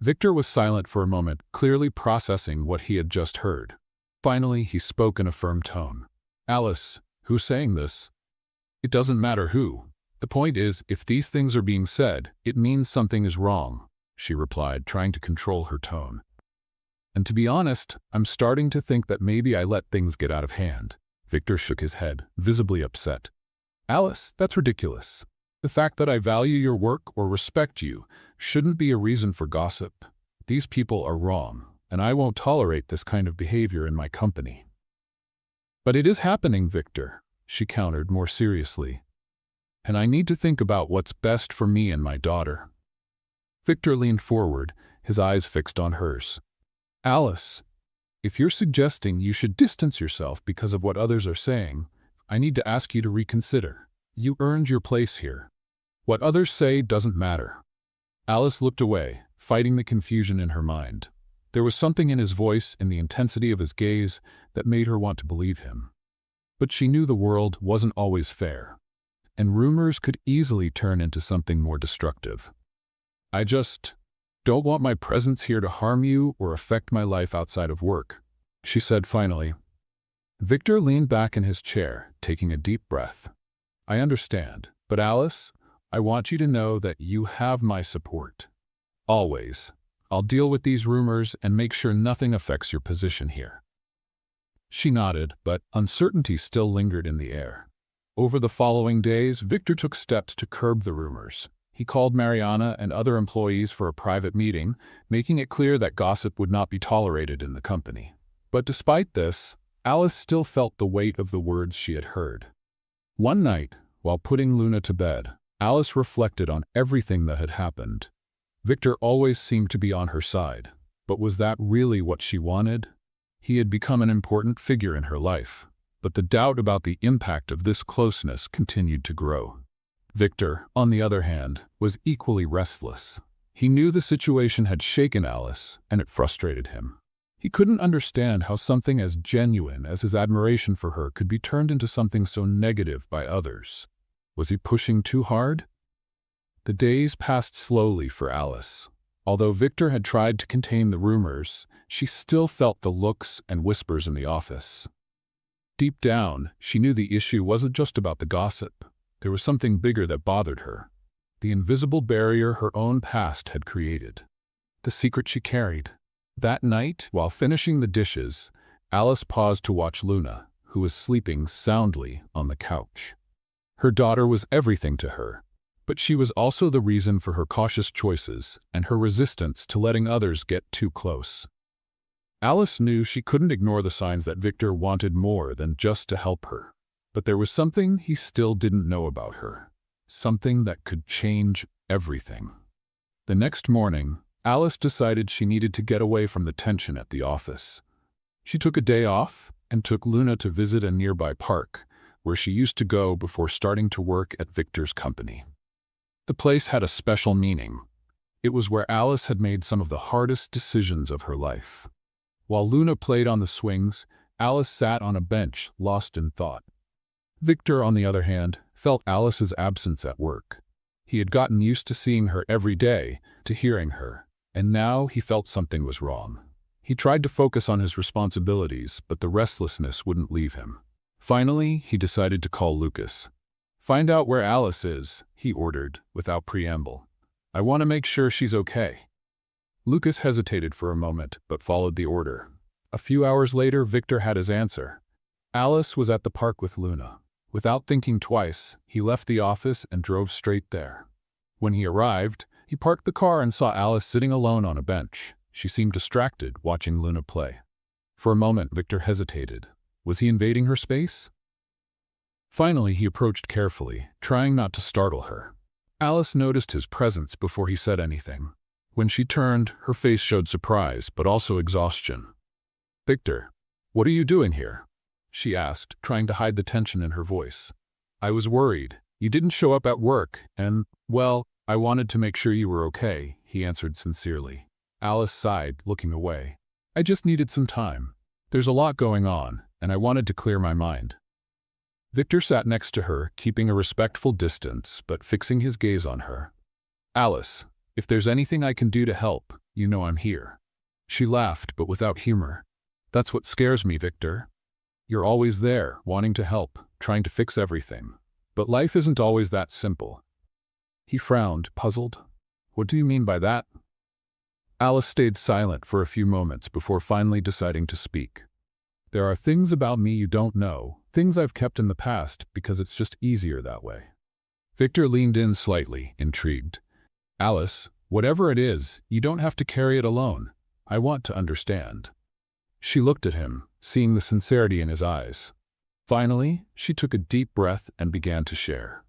Victor was silent for a moment, clearly processing what he had just heard. Finally, he spoke in a firm tone. Alice, who's saying this? It doesn't matter who. The point is, if these things are being said, it means something is wrong, she replied, trying to control her tone. And to be honest, I'm starting to think that maybe I let things get out of hand. Victor shook his head, visibly upset. Alice, that's ridiculous. The fact that I value your work or respect you shouldn't be a reason for gossip. These people are wrong, and I won't tolerate this kind of behavior in my company. But it is happening, Victor, she countered more seriously. And I need to think about what's best for me and my daughter. Victor leaned forward, his eyes fixed on hers. Alice, if you're suggesting you should distance yourself because of what others are saying, I need to ask you to reconsider. You earned your place here. What others say doesn't matter. Alice looked away, fighting the confusion in her mind. There was something in his voice and the intensity of his gaze that made her want to believe him. But she knew the world wasn't always fair, and rumors could easily turn into something more destructive. I just don't want my presence here to harm you or affect my life outside of work, she said finally. Victor leaned back in his chair, taking a deep breath. I understand, but Alice, I want you to know that you have my support. Always. I'll deal with these rumors and make sure nothing affects your position here. She nodded, but uncertainty still lingered in the air. Over the following days, Victor took steps to curb the rumors. He called Mariana and other employees for a private meeting, making it clear that gossip would not be tolerated in the company. But despite this, Alice still felt the weight of the words she had heard. One night, while putting Luna to bed, Alice reflected on everything that had happened. Victor always seemed to be on her side, but was that really what she wanted? He had become an important figure in her life, but the doubt about the impact of this closeness continued to grow. Victor, on the other hand, was equally restless. He knew the situation had shaken Alice, and it frustrated him. He couldn't understand how something as genuine as his admiration for her could be turned into something so negative by others. Was he pushing too hard? The days passed slowly for Alice. Although Victor had tried to contain the rumors, she still felt the looks and whispers in the office. Deep down, she knew the issue wasn't just about the gossip. There was something bigger that bothered her. The invisible barrier her own past had created. The secret she carried. That night, while finishing the dishes, Alice paused to watch Luna, who was sleeping soundly on the couch. Her daughter was everything to her, but she was also the reason for her cautious choices and her resistance to letting others get too close. Alice knew she couldn't ignore the signs that Victor wanted more than just to help her, but there was something he still didn't know about her, something that could change everything. The next morning, Alice decided she needed to get away from the tension at the office. She took a day off and took Luna to visit a nearby park, where she used to go before starting to work at Victor's company. The place had a special meaning. It was where Alice had made some of the hardest decisions of her life. While Luna played on the swings, Alice sat on a bench, lost in thought. Victor, on the other hand, felt Alice's absence at work. He had gotten used to seeing her every day, to hearing her, and now he felt something was wrong. He tried to focus on his responsibilities, but the restlessness wouldn't leave him. Finally, he decided to call Lucas. "Find out where Alice is," he ordered, without preamble. "I want to make sure she's okay." Lucas hesitated for a moment, but followed the order. A few hours later, Victor had his answer. Alice was at the park with Luna. Without thinking twice, he left the office and drove straight there. When he arrived, he parked the car and saw Alice sitting alone on a bench. She seemed distracted, watching Luna play. For a moment, Victor hesitated. Was he invading her space? Finally, he approached carefully, trying not to startle her. Alice noticed his presence before he said anything. When she turned, her face showed surprise, but also exhaustion. "Victor, what are you doing here?" she asked, trying to hide the tension in her voice. "I was worried. You didn't show up at work, and, well, I wanted to make sure you were okay," he answered sincerely. Alice sighed, looking away. "I just needed some time. There's a lot going on, and I wanted to clear my mind." Victor sat next to her, keeping a respectful distance, but fixing his gaze on her. "Alice, if there's anything I can do to help, you know I'm here." She laughed, but without humor. "That's what scares me, Victor. You're always there, wanting to help, trying to fix everything. But life isn't always that simple." He frowned, puzzled. "What do you mean by that?" Alice stayed silent for a few moments before finally deciding to speak. "There are things about me you don't know, things I've kept in the past because it's just easier that way." Victor leaned in slightly, intrigued. "Alice, whatever it is, you don't have to carry it alone. I want to understand." She looked at him, seeing the sincerity in his eyes. Finally, she took a deep breath and began to share.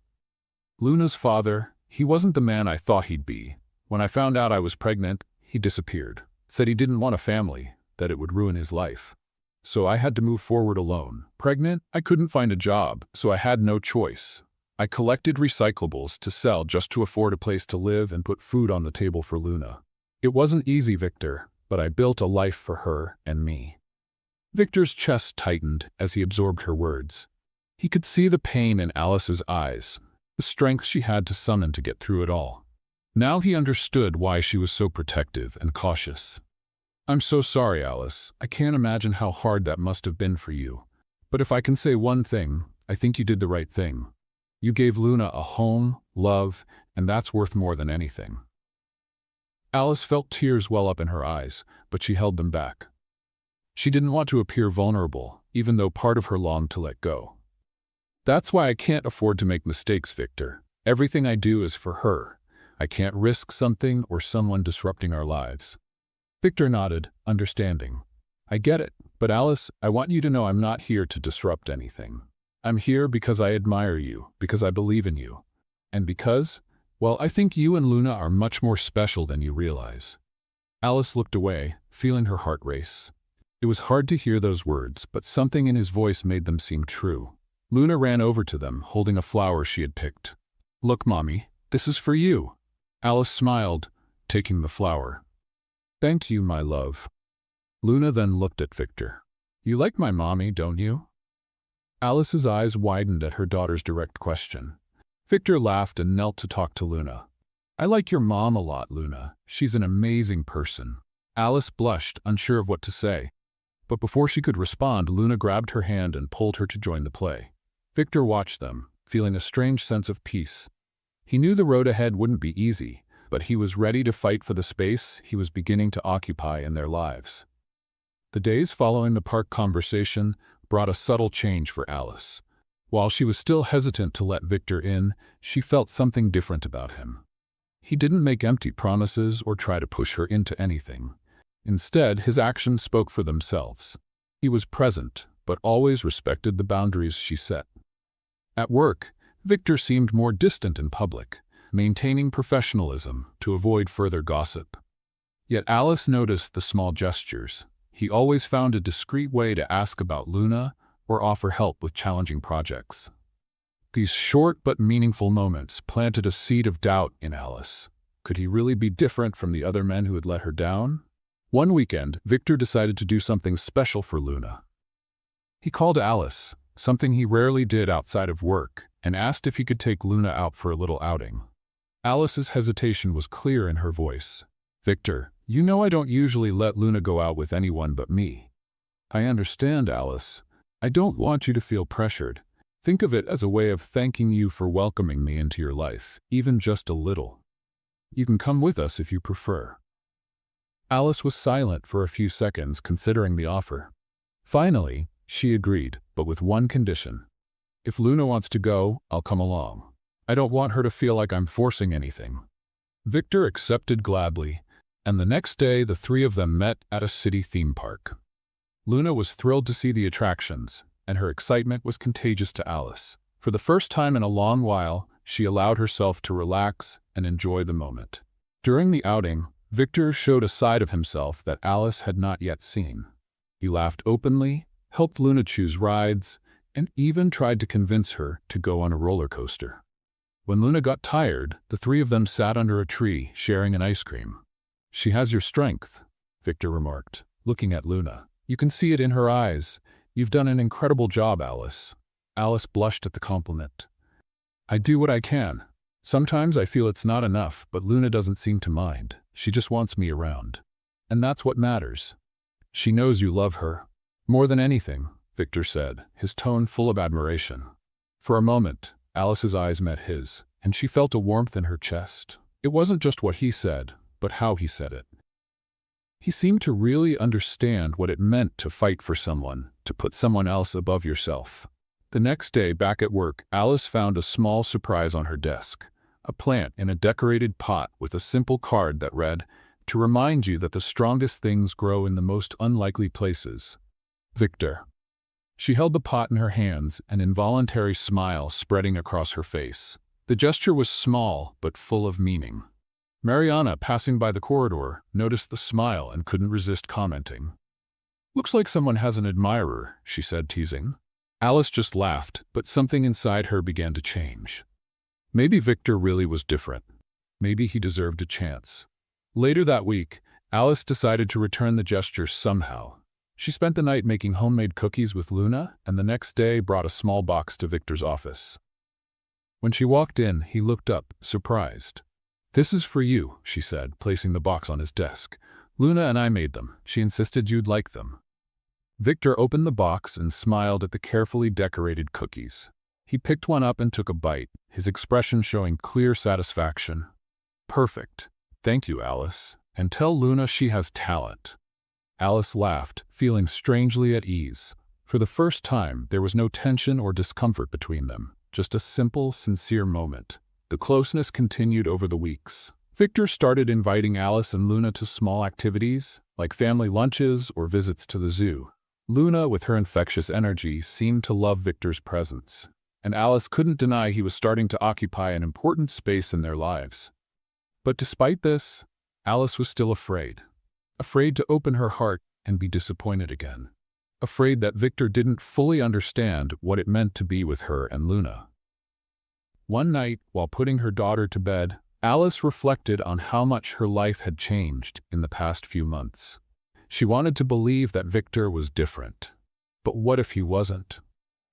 "Luna's father, he wasn't the man I thought he'd be. When I found out I was pregnant, he disappeared. Said he didn't want a family, that it would ruin his life. So I had to move forward alone. Pregnant, I couldn't find a job, so I had no choice. I collected recyclables to sell just to afford a place to live and put food on the table for Luna. It wasn't easy, Victor, but I built a life for her and me." Victor's chest tightened as he absorbed her words. He could see the pain in Alice's eyes, the strength she had to summon to get through it all. Now he understood why she was so protective and cautious. "I'm so sorry, Alice. I can't imagine how hard that must have been for you. But if I can say one thing, I think you did the right thing. You gave Luna a home, love, and that's worth more than anything." Alice felt tears well up in her eyes, but she held them back. She didn't want to appear vulnerable, even though part of her longed to let go. "That's why I can't afford to make mistakes, Victor. Everything I do is for her. I can't risk something or someone disrupting our lives. Victor nodded, understanding. I get it, but Alice, I want you to know I'm not here to disrupt anything. I'm here because I admire you, because I believe in you. And because, well, I think you and Luna are much more special than you realize. Alice looked away, feeling her heart race. It was hard to hear those words, but something in his voice made them seem true. Luna ran over to them, holding a flower she had picked. Look, Mommy, this is for you. Alice smiled, taking the flower. Thank you, my love. Luna then looked at Victor. You like my mommy, don't you? Alice's eyes widened at her daughter's direct question. Victor laughed and knelt to talk to Luna. I like your mom a lot, Luna. She's an amazing person. Alice blushed, unsure of what to say. But before she could respond, Luna grabbed her hand and pulled her to join the play. Victor watched them, feeling a strange sense of peace. He knew the road ahead wouldn't be easy, but he was ready to fight for the space he was beginning to occupy in their lives. The days following the park conversation brought a subtle change for Alice. While she was still hesitant to let Victor in, she felt something different about him. He didn't make empty promises or try to push her into anything. Instead, his actions spoke for themselves. He was present, but always respected the boundaries she set. At work, Victor seemed more distant in public, maintaining professionalism to avoid further gossip. Yet Alice noticed the small gestures. He always found a discreet way to ask about Luna or offer help with challenging projects. These short but meaningful moments planted a seed of doubt in Alice. Could he really be different from the other men who had let her down? One weekend, Victor decided to do something special for Luna. He called Alice, something he rarely did outside of work, and asked if he could take Luna out for a little outing. Alice's hesitation was clear in her voice. Victor, you know I don't usually let Luna go out with anyone but me. I understand, Alice. I don't want you to feel pressured. Think of it as a way of thanking you for welcoming me into your life, even just a little. You can come with us if you prefer. Alice was silent for a few seconds, considering the offer. Finally, she agreed, but with one condition. If Luna wants to go, I'll come along. I don't want her to feel like I'm forcing anything. Victor accepted gladly, and the next day the three of them met at a city theme park. Luna was thrilled to see the attractions, and her excitement was contagious to Alice. For the first time in a long while, she allowed herself to relax and enjoy the moment. During the outing, Victor showed a side of himself that Alice had not yet seen. He laughed openly, helped Luna choose rides, and even tried to convince her to go on a roller coaster. When Luna got tired, the three of them sat under a tree, sharing an ice cream. She has your strength, Victor remarked, looking at Luna. You can see it in her eyes. You've done an incredible job, Alice. Alice blushed at the compliment. I do what I can. Sometimes I feel it's not enough, but Luna doesn't seem to mind. She just wants me around. And that's what matters. She knows you love her. More than anything, Victor said, his tone full of admiration. For a moment, Alice's eyes met his, and she felt a warmth in her chest. It wasn't just what he said, but how he said it. He seemed to really understand what it meant to fight for someone, to put someone else above yourself. The next day, back at work, Alice found a small surprise on her desk. A plant in a decorated pot with a simple card that read, "To remind you that the strongest things grow in the most unlikely places. Victor." She held the pot in her hands, an involuntary smile spreading across her face. The gesture was small, but full of meaning. Mariana, passing by the corridor, noticed the smile and couldn't resist commenting. Looks like someone has an admirer, she said, teasing. Alice just laughed, but something inside her began to change. Maybe Victor really was different. Maybe he deserved a chance. Later that week, Alice decided to return the gesture somehow. She spent the night making homemade cookies with Luna, and the next day brought a small box to Victor's office. When she walked in, he looked up, surprised. "This is for you," she said, placing the box on his desk. "Luna and I made them. She insisted you'd like them." Victor opened the box and smiled at the carefully decorated cookies. He picked one up and took a bite, his expression showing clear satisfaction. "Perfect. Thank you, Alice. And tell Luna she has talent." Alice laughed, feeling strangely at ease. For the first time, there was no tension or discomfort between them, just a simple, sincere moment. The closeness continued over the weeks. Victor started inviting Alice and Luna to small activities, like family lunches or visits to the zoo. Luna, with her infectious energy, seemed to love Victor's presence, and Alice couldn't deny he was starting to occupy an important space in their lives. But despite this, Alice was still afraid. Afraid to open her heart and be disappointed again. Afraid that Victor didn't fully understand what it meant to be with her and Luna. One night, while putting her daughter to bed, Alice reflected on how much her life had changed in the past few months. She wanted to believe that Victor was different. But what if he wasn't?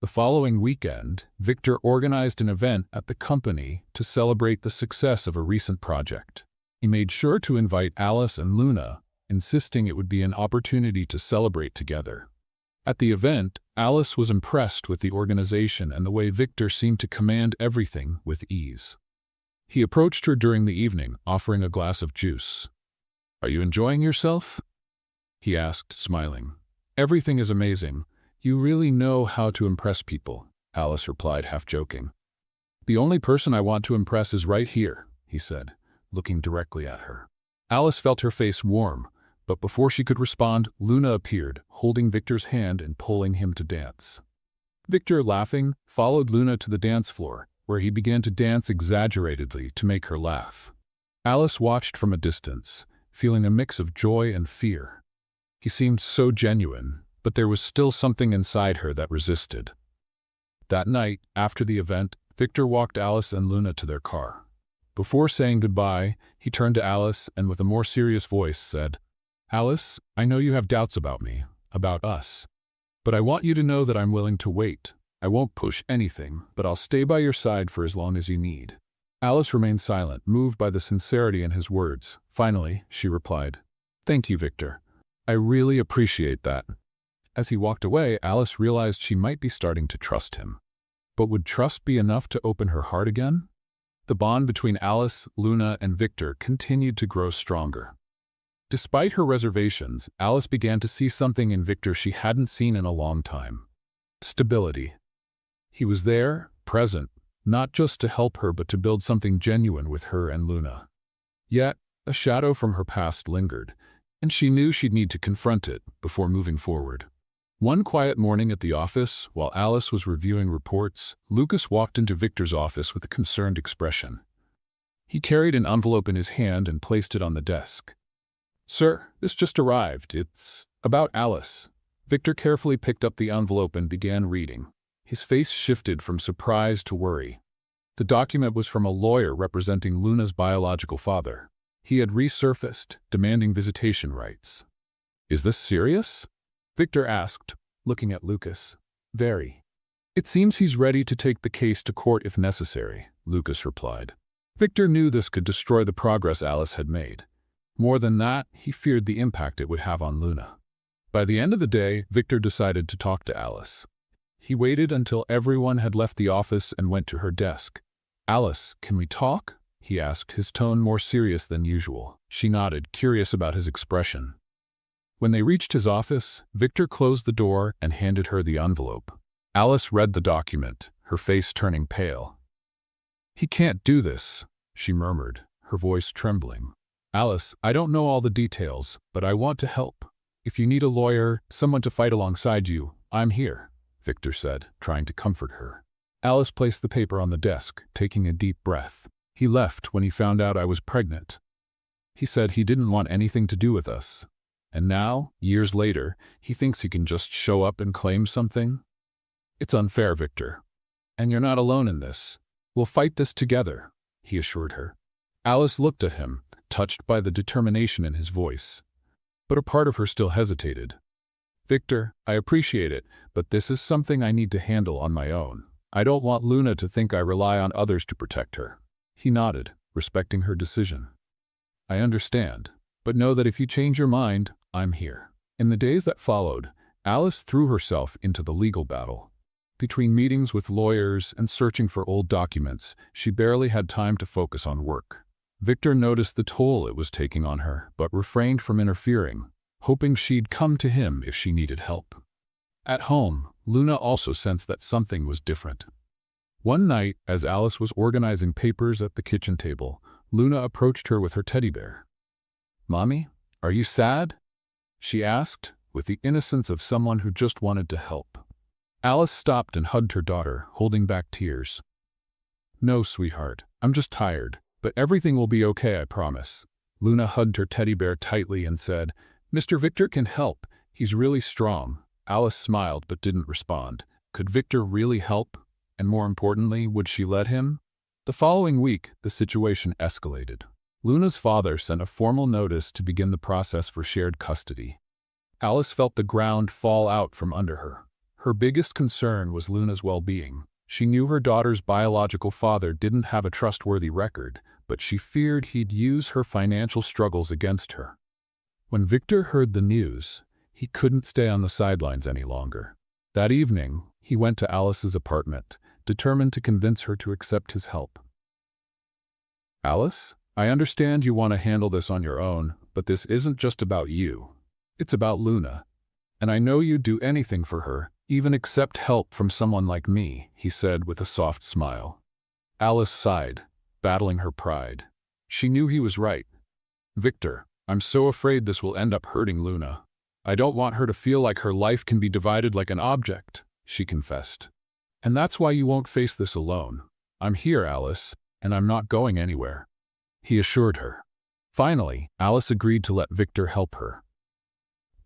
The following weekend, Victor organized an event at the company to celebrate the success of a recent project. He made sure to invite Alice and Luna, insisting it would be an opportunity to celebrate together. At the event, Alice was impressed with the organization and the way Victor seemed to command everything with ease. He approached her during the evening, offering a glass of juice. "Are you enjoying yourself?" he asked, smiling. "Everything is amazing. You really know how to impress people," Alice replied, half joking. "The only person I want to impress is right here," he said, looking directly at her. Alice felt her face warm, but before she could respond, Luna appeared, holding Victor's hand and pulling him to dance. Victor, laughing, followed Luna to the dance floor, where he began to dance exaggeratedly to make her laugh. Alice watched from a distance, feeling a mix of joy and fear. He seemed so genuine, but there was still something inside her that resisted. That night, after the event, Victor walked Alice and Luna to their car. Before saying goodbye, he turned to Alice and with a more serious voice said, "Alice, I know you have doubts about me, about us. But I want you to know that I'm willing to wait. I won't push anything, but I'll stay by your side for as long as you need." Alice remained silent, moved by the sincerity in his words. Finally, she replied, "Thank you, Victor. I really appreciate that." As he walked away, Alice realized she might be starting to trust him. But would trust be enough to open her heart again? The bond between Alice, Luna, and Victor continued to grow stronger. Despite her reservations, Alice began to see something in Victor she hadn't seen in a long time. Stability. He was there, present, not just to help her but to build something genuine with her and Luna. Yet, a shadow from her past lingered, and she knew she'd need to confront it before moving forward. One quiet morning at the office, while Alice was reviewing reports, Lucas walked into Victor's office with a concerned expression. He carried an envelope in his hand and placed it on the desk. "Sir, this just arrived. It's about Alice." Victor carefully picked up the envelope and began reading. His face shifted from surprise to worry. The document was from a lawyer representing Luna's biological father. He had resurfaced, demanding visitation rights. "Is this serious?" Victor asked, looking at Lucas. "Very. It seems he's ready to take the case to court if necessary," Lucas replied. Victor knew this could destroy the progress Alice had made. More than that, he feared the impact it would have on Luna. By the end of the day, Victor decided to talk to Alice. He waited until everyone had left the office and went to her desk. "Alice, can we talk?" he asked, his tone more serious than usual. She nodded, curious about his expression. When they reached his office, Victor closed the door and handed her the envelope. Alice read the document, her face turning pale. "He can't do this," she murmured, her voice trembling. "Alice, I don't know all the details, but I want to help. If you need a lawyer, someone to fight alongside you, I'm here," Victor said, trying to comfort her. Alice placed the paper on the desk, taking a deep breath. "He left when he found out I was pregnant. He said he didn't want anything to do with us. And now, years later, he thinks he can just show up and claim something? It's unfair, Victor. And you're not alone in this. We'll fight this together," he assured her. Alice looked at him, touched by the determination in his voice. But a part of her still hesitated. "Victor, I appreciate it, but this is something I need to handle on my own. I don't want Luna to think I rely on others to protect her." He nodded, respecting her decision. "I understand, but know that if you change your mind, I'm here." In the days that followed, Alice threw herself into the legal battle. Between meetings with lawyers and searching for old documents, she barely had time to focus on work. Victor noticed the toll it was taking on her, but refrained from interfering, hoping she'd come to him if she needed help. At home, Luna also sensed that something was different. One night, as Alice was organizing papers at the kitchen table, Luna approached her with her teddy bear. "Mommy, are you sad?" she asked, with the innocence of someone who just wanted to help. Alice stopped and hugged her daughter, holding back tears. "No, sweetheart, I'm just tired, but everything will be okay, I promise." Luna hugged her teddy bear tightly and said, "Mr. Victor can help. He's really strong." Alice smiled but didn't respond. Could Victor really help? And more importantly, would she let him? The following week, the situation escalated. Luna's father sent a formal notice to begin the process for shared custody. Alice felt the ground fall out from under her. Her biggest concern was Luna's well-being. She knew her daughter's biological father didn't have a trustworthy record, but she feared he'd use her financial struggles against her. When Victor heard the news, he couldn't stay on the sidelines any longer. That evening, he went to Alice's apartment, determined to convince her to accept his help. "Alice, I understand you want to handle this on your own, but this isn't just about you. It's about Luna. And I know you'd do anything for her, even accept help from someone like me," he said with a soft smile. Alice sighed, battling her pride. She knew he was right. "Victor, I'm so afraid this will end up hurting Luna. I don't want her to feel like her life can be divided like an object," she confessed. "And that's why you won't face this alone. I'm here, Alice, and I'm not going anywhere," he assured her. Finally, Alice agreed to let Victor help her.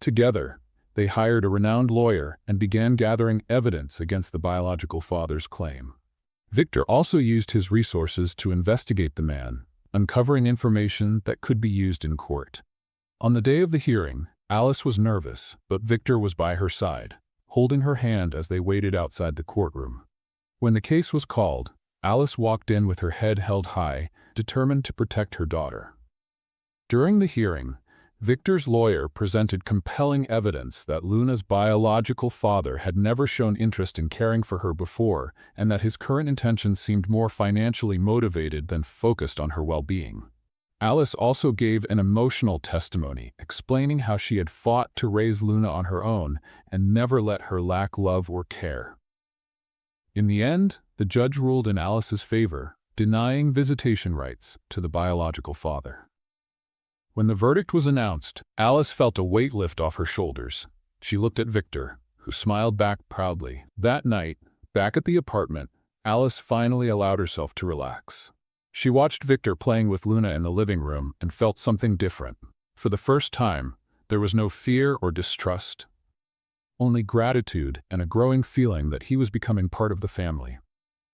Together, they hired a renowned lawyer and began gathering evidence against the biological father's claim. Victor also used his resources to investigate the man, uncovering information that could be used in court. On the day of the hearing, Alice was nervous, but Victor was by her side, holding her hand as they waited outside the courtroom. When the case was called, Alice walked in with her head held high, determined to protect her daughter. During the hearing, Victor's lawyer presented compelling evidence that Luna's biological father had never shown interest in caring for her before, and that his current intentions seemed more financially motivated than focused on her well-being. Alice also gave an emotional testimony, explaining how she had fought to raise Luna on her own and never let her lack love or care. In the end, the judge ruled in Alice's favor, denying visitation rights to the biological father. When the verdict was announced, Alice felt a weight lift off her shoulders. She looked at Victor, who smiled back proudly. That night, back at the apartment, Alice finally allowed herself to relax. She watched Victor playing with Luna in the living room and felt something different. For the first time, there was no fear or distrust, only gratitude and a growing feeling that he was becoming part of the family.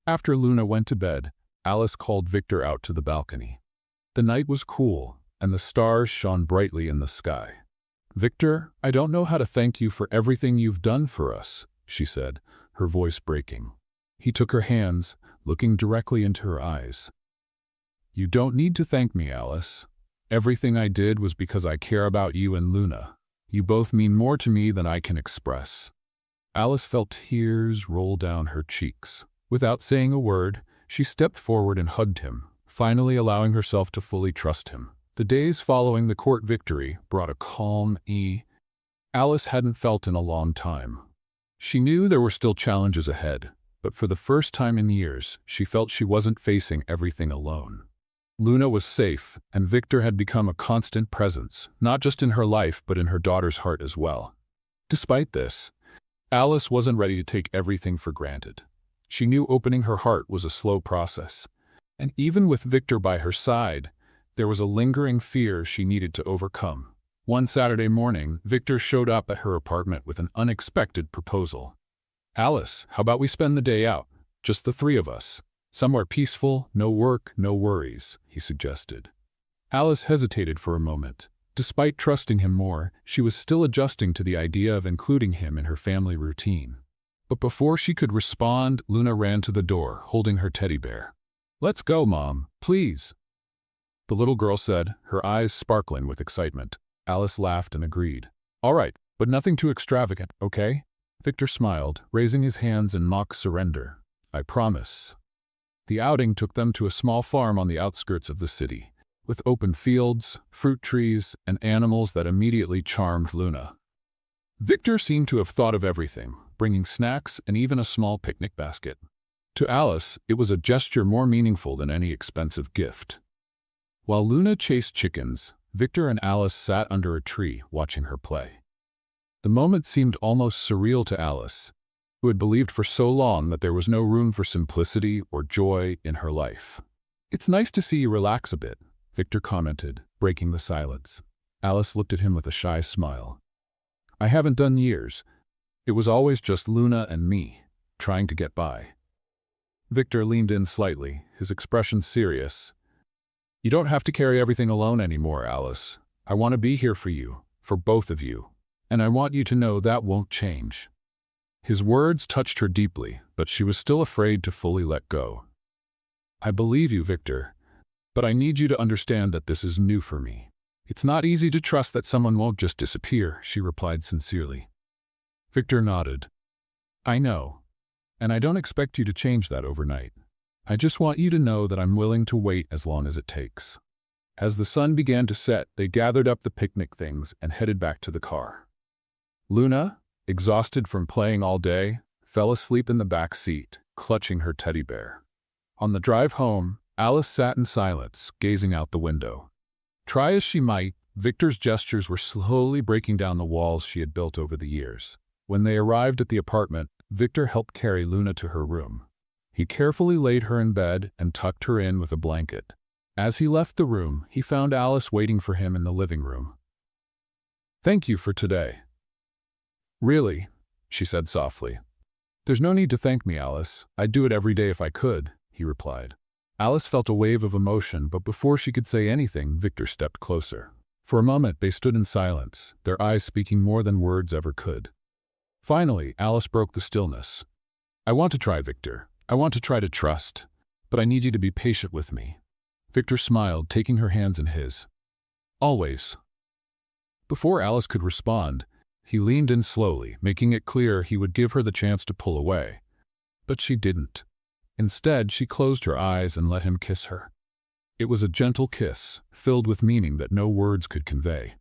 After Luna went to bed, Alice called Victor out to the balcony. The night was cool, and the stars shone brightly in the sky. "Victor, I don't know how to thank you for everything you've done for us," she said, her voice breaking. He took her hands, looking directly into her eyes. "You don't need to thank me, Alice. Everything I did was because I care about you and Luna. You both mean more to me than I can express." Alice felt tears roll down her cheeks. Without saying a word, she stepped forward and hugged him, finally allowing herself to fully trust him. The days following the court victory brought a calm Alice hadn't felt in a long time. She knew there were still challenges ahead, but for the first time in years, she felt she wasn't facing everything alone. Luna was safe, and Victor had become a constant presence, not just in her life but in her daughter's heart as well. Despite this, Alice wasn't ready to take everything for granted. She knew opening her heart was a slow process, and even with Victor by her side, there was a lingering fear she needed to overcome. One Saturday morning, Victor showed up at her apartment with an unexpected proposal. "Alice, how about we spend the day out? Just the three of us. Somewhere peaceful, no work, no worries," he suggested. Alice hesitated for a moment. Despite trusting him more, she was still adjusting to the idea of including him in her family routine. But before she could respond, Luna ran to the door, holding her teddy bear. "Let's go, Mom, please," the little girl said, her eyes sparkling with excitement. Alice laughed and agreed. "All right, but nothing too extravagant, okay?" Victor smiled, raising his hands in mock surrender. "I promise." The outing took them to a small farm on the outskirts of the city, with open fields, fruit trees, and animals that immediately charmed Luna. Victor seemed to have thought of everything, bringing snacks and even a small picnic basket. To Alice, it was a gesture more meaningful than any expensive gift. While Luna chased chickens, Victor and Alice sat under a tree watching her play. The moment seemed almost surreal to Alice, who had believed for so long that there was no room for simplicity or joy in her life. "It's nice to see you relax a bit," Victor commented, breaking the silence. Alice looked at him with a shy smile. "I haven't done years. It was always just Luna and me, trying to get by." Victor leaned in slightly, his expression serious. "You don't have to carry everything alone anymore, Alice. I want to be here for you, for both of you. And I want you to know that won't change." His words touched her deeply, but she was still afraid to fully let go. "I believe you, Victor, but I need you to understand that this is new for me. It's not easy to trust that someone won't just disappear," she replied sincerely. Victor nodded. "I know. And I don't expect you to change that overnight. I just want you to know that I'm willing to wait as long as it takes." As the sun began to set, they gathered up the picnic things and headed back to the car. Luna, exhausted from playing all day, fell asleep in the back seat, clutching her teddy bear. On the drive home, Alice sat in silence, gazing out the window. Try as she might, Victor's gestures were slowly breaking down the walls she had built over the years. When they arrived at the apartment, Victor helped carry Luna to her room. He carefully laid her in bed and tucked her in with a blanket. As he left the room, he found Alice waiting for him in the living room. "Thank you for today." "Really?" she said softly. "There's no need to thank me, Alice. I'd do it every day if I could," he replied. Alice felt a wave of emotion, but before she could say anything, Victor stepped closer. For a moment, they stood in silence, their eyes speaking more than words ever could. Finally, Alice broke the stillness. "I want to try, Victor. I want to try to trust, but I need you to be patient with me." Victor smiled, taking her hands in his. "Always." Before Alice could respond, he leaned in slowly, making it clear he would give her the chance to pull away. But she didn't. Instead, she closed her eyes and let him kiss her. It was a gentle kiss, filled with meaning that no words could convey.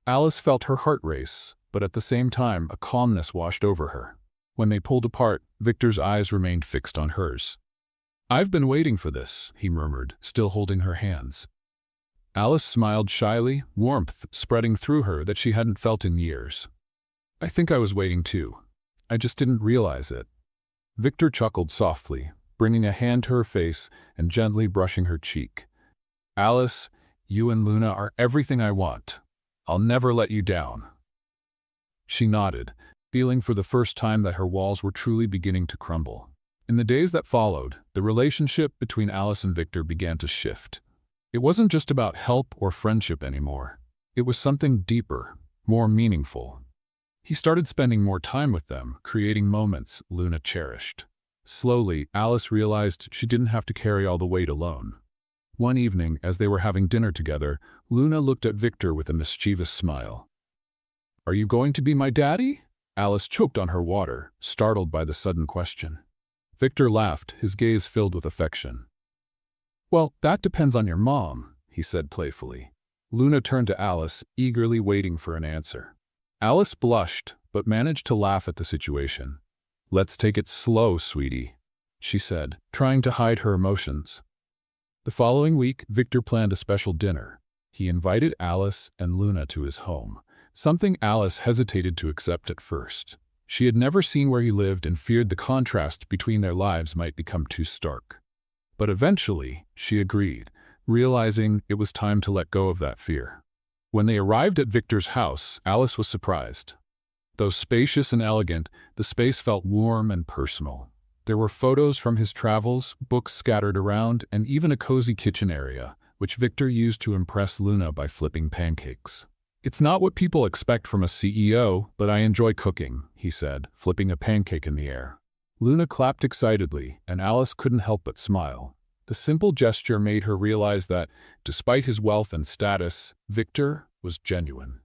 Alice felt her heart race, but at the same time, a calmness washed over her. When they pulled apart, Victor's eyes remained fixed on hers. "I've been waiting for this," he murmured, still holding her hands. Alice smiled shyly, warmth spreading through her that she hadn't felt in years. "I think I was waiting too. I just didn't realize it." Victor chuckled softly, bringing a hand to her face and gently brushing her cheek. "Alice, you and Luna are everything I want. I'll never let you down." She nodded, feeling for the first time that her walls were truly beginning to crumble. In the days that followed, the relationship between Alice and Victor began to shift. It wasn't just about help or friendship anymore. It was something deeper, more meaningful. He started spending more time with them, creating moments Luna cherished. Slowly, Alice realized she didn't have to carry all the weight alone. One evening, as they were having dinner together, Luna looked at Victor with a mischievous smile. "Are you going to be my daddy?" Alice choked on her water, startled by the sudden question. Victor laughed, his gaze filled with affection. "Well, that depends on your mom," he said playfully. Luna turned to Alice, eagerly waiting for an answer. Alice blushed, but managed to laugh at the situation. "Let's take it slow, sweetie," she said, trying to hide her emotions. The following week, Victor planned a special dinner. He invited Alice and Luna to his home, something Alice hesitated to accept at first. She had never seen where he lived and feared the contrast between their lives might become too stark. But eventually, she agreed, realizing it was time to let go of that fear. When they arrived at Victor's house, Alice was surprised. Though spacious and elegant, the space felt warm and personal. There were photos from his travels, books scattered around, and even a cozy kitchen area, which Victor used to impress Luna by flipping pancakes. "It's not what people expect from a CEO, but I enjoy cooking," he said, flipping a pancake in the air. Luna clapped excitedly, and Alice couldn't help but smile. The simple gesture made her realize that, despite his wealth and status, Victor was genuine.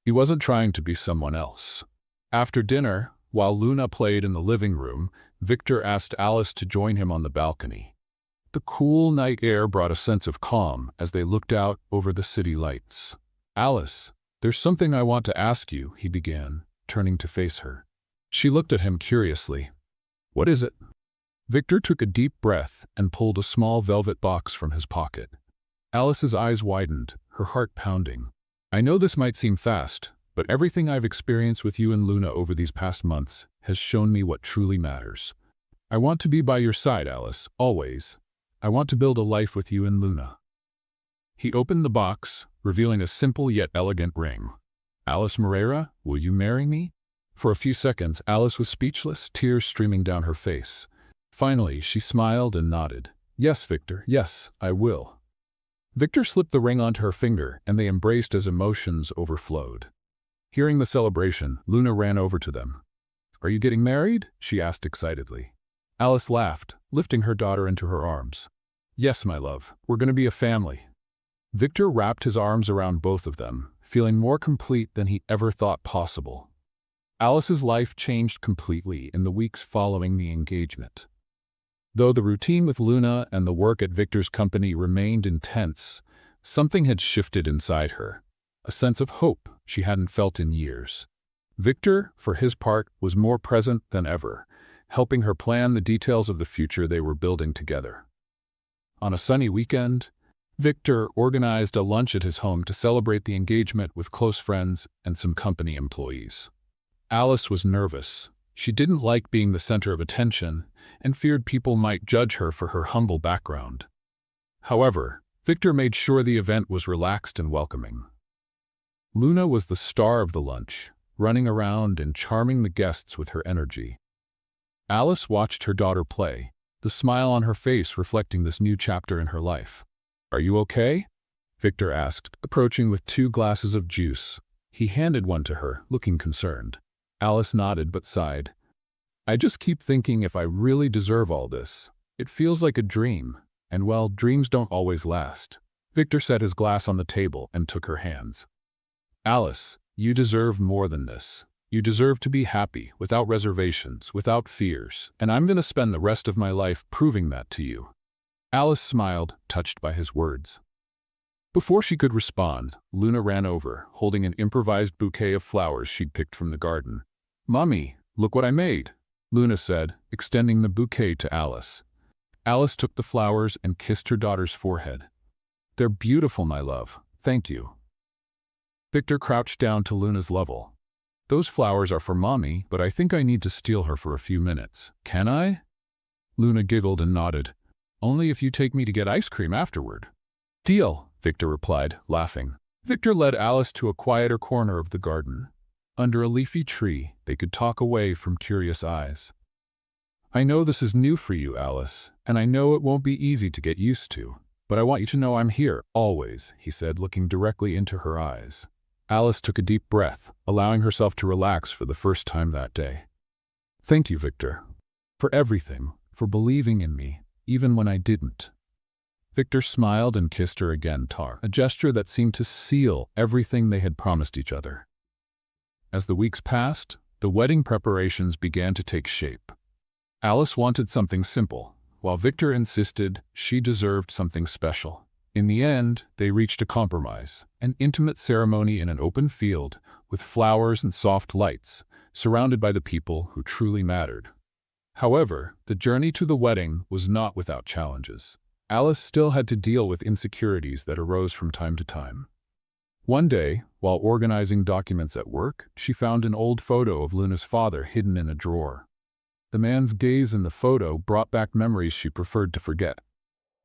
He wasn't trying to be someone else. After dinner, while Luna played in the living room, Victor asked Alice to join him on the balcony. The cool night air brought a sense of calm as they looked out over the city lights. "Alice, there's something I want to ask you," he began, turning to face her. She looked at him curiously. "What is it?" Victor took a deep breath and pulled a small velvet box from his pocket. Alice's eyes widened, her heart pounding. I know this might seem fast, but everything I've experienced with you and Luna over these past months has shown me what truly matters. I want to be by your side, Alice, always. I want to build a life with you and Luna. He opened the box, revealing a simple yet elegant ring. Alice Moreira, will you marry me? For a few seconds, Alice was speechless, tears streaming down her face. Finally, she smiled and nodded. Yes, Victor, yes, I will. Victor slipped the ring onto her finger, and they embraced as emotions overflowed. Hearing the celebration, Luna ran over to them. Are you getting married? She asked excitedly. Alice laughed, lifting her daughter into her arms. Yes, my love, we're going to be a family. Victor wrapped his arms around both of them, feeling more complete than he ever thought possible. Alice's life changed completely in the weeks following the engagement. Though the routine with Luna and the work at Victor's company remained intense, something had shifted inside her, a sense of hope she hadn't felt in years. Victor, for his part, was more present than ever, helping her plan the details of the future they were building together. On a sunny weekend, Victor organized a lunch at his home to celebrate the engagement with close friends and some company employees. Alice was nervous. She didn't like being the center of attention and feared people might judge her for her humble background. However, Victor made sure the event was relaxed and welcoming. Luna was the star of the lunch, running around and charming the guests with her energy. Alice watched her daughter play, the smile on her face reflecting this new chapter in her life. Are you okay? Victor asked, approaching with 2 glasses of juice. He handed one to her, looking concerned. Alice nodded but sighed. I just keep thinking if I really deserve all this. It feels like a dream, and well, dreams don't always last. Victor set his glass on the table and took her hands. Alice, you deserve more than this. You deserve to be happy, without reservations, without fears, and I'm going to spend the rest of my life proving that to you. Alice smiled, touched by his words. Before she could respond, Luna ran over, holding an improvised bouquet of flowers she'd picked from the garden. Mommy, look what I made, Luna said, extending the bouquet to Alice. Alice took the flowers and kissed her daughter's forehead. They're beautiful, my love. Thank you. Victor crouched down to Luna's level. Those flowers are for Mommy, but I think I need to steal her for a few minutes. Can I? Luna giggled and nodded. Only if you take me to get ice cream afterward. Deal, Victor replied, laughing. Victor led Alice to a quieter corner of the garden. Under a leafy tree, they could talk away from curious eyes. I know this is new for you, Alice, and I know it won't be easy to get used to, but I want you to know I'm here, always, he said, looking directly into her eyes. Alice took a deep breath, allowing herself to relax for the first time that day. Thank you, Victor, for everything, for believing in me, even when I didn't. Victor smiled and kissed her again, a gesture that seemed to seal everything they had promised each other. As the weeks passed, the wedding preparations began to take shape. Alice wanted something simple, while Victor insisted she deserved something special. In the end, they reached a compromise, an intimate ceremony in an open field, with flowers and soft lights, surrounded by the people who truly mattered. However, the journey to the wedding was not without challenges. Alice still had to deal with insecurities that arose from time to time. One day, while organizing documents at work, she found an old photo of Luna's father hidden in a drawer. The man's gaze in the photo brought back memories she preferred to forget.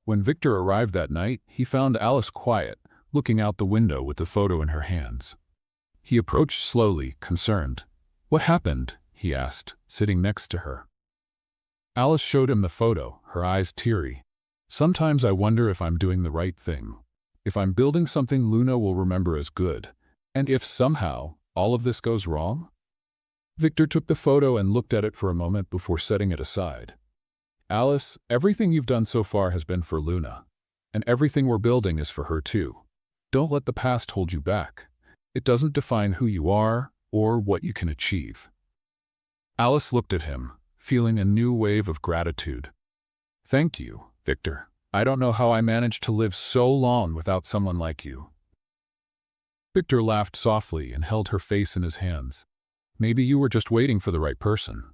When Victor arrived that night, he found Alice quiet, looking out the window with the photo in her hands. He approached slowly, concerned. What happened? He asked, sitting next to her. Alice showed him the photo, her eyes teary. Sometimes I wonder if I'm doing the right thing. If I'm building something Luna will remember as good. And if somehow all of this goes wrong? Victor took the photo and looked at it for a moment before setting it aside. Alice, everything you've done so far has been for Luna. And everything we're building is for her too. Don't let the past hold you back. It doesn't define who you are or what you can achieve. Alice looked at him, feeling a new wave of gratitude. Thank you, Victor. I don't know how I managed to live so long without someone like you. Victor laughed softly and held her face in his hands. Maybe you were just waiting for the right person.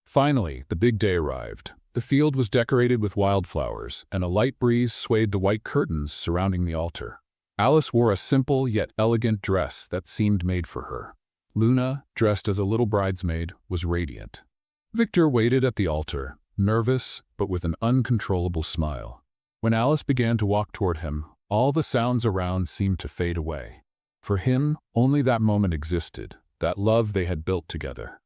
Finally, the big day arrived. The field was decorated with wildflowers, and a light breeze swayed the white curtains surrounding the altar. Alice wore a simple yet elegant dress that seemed made for her. Luna, dressed as a little bridesmaid, was radiant. Victor waited at the altar, nervous but with an uncontrollable smile. When Alice began to walk toward him, all the sounds around seemed to fade away. For him, only that moment existed, that love they had built together.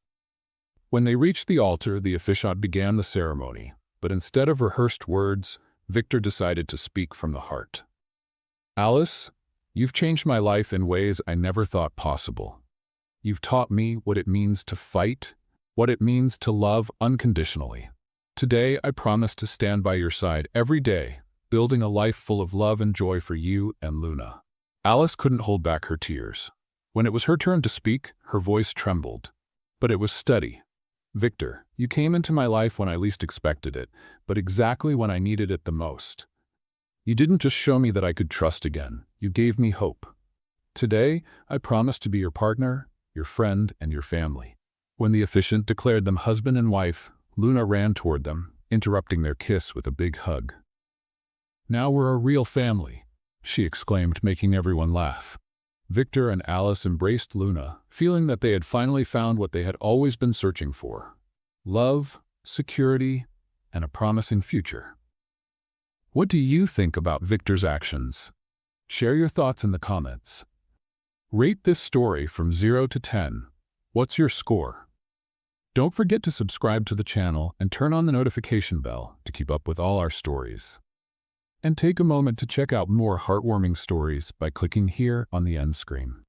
When they reached the altar, the officiant began the ceremony, but instead of rehearsed words, Victor decided to speak from the heart. Alice, you've changed my life in ways I never thought possible. You've taught me what it means to fight, what it means to love unconditionally. Today, I promise to stand by your side every day, building a life full of love and joy for you and Luna. Alice couldn't hold back her tears. When it was her turn to speak, her voice trembled. But it was steady. Victor, you came into my life when I least expected it, but exactly when I needed it the most. You didn't just show me that I could trust again, you gave me hope. Today, I promise to be your partner, your friend, and your family. When the officiant declared them husband and wife, Luna ran toward them, interrupting their kiss with a big hug. Now we're a real family, she exclaimed, making everyone laugh. Victor and Alice embraced Luna, feeling that they had finally found what they had always been searching for: love, security, and a promising future. What do you think about Victor's actions? Share your thoughts in the comments. Rate this story from 0 to 10. What's your score? Don't forget to subscribe to the channel and turn on the notification bell to keep up with all our stories. And take a moment to check out more heartwarming stories by clicking here on the end screen.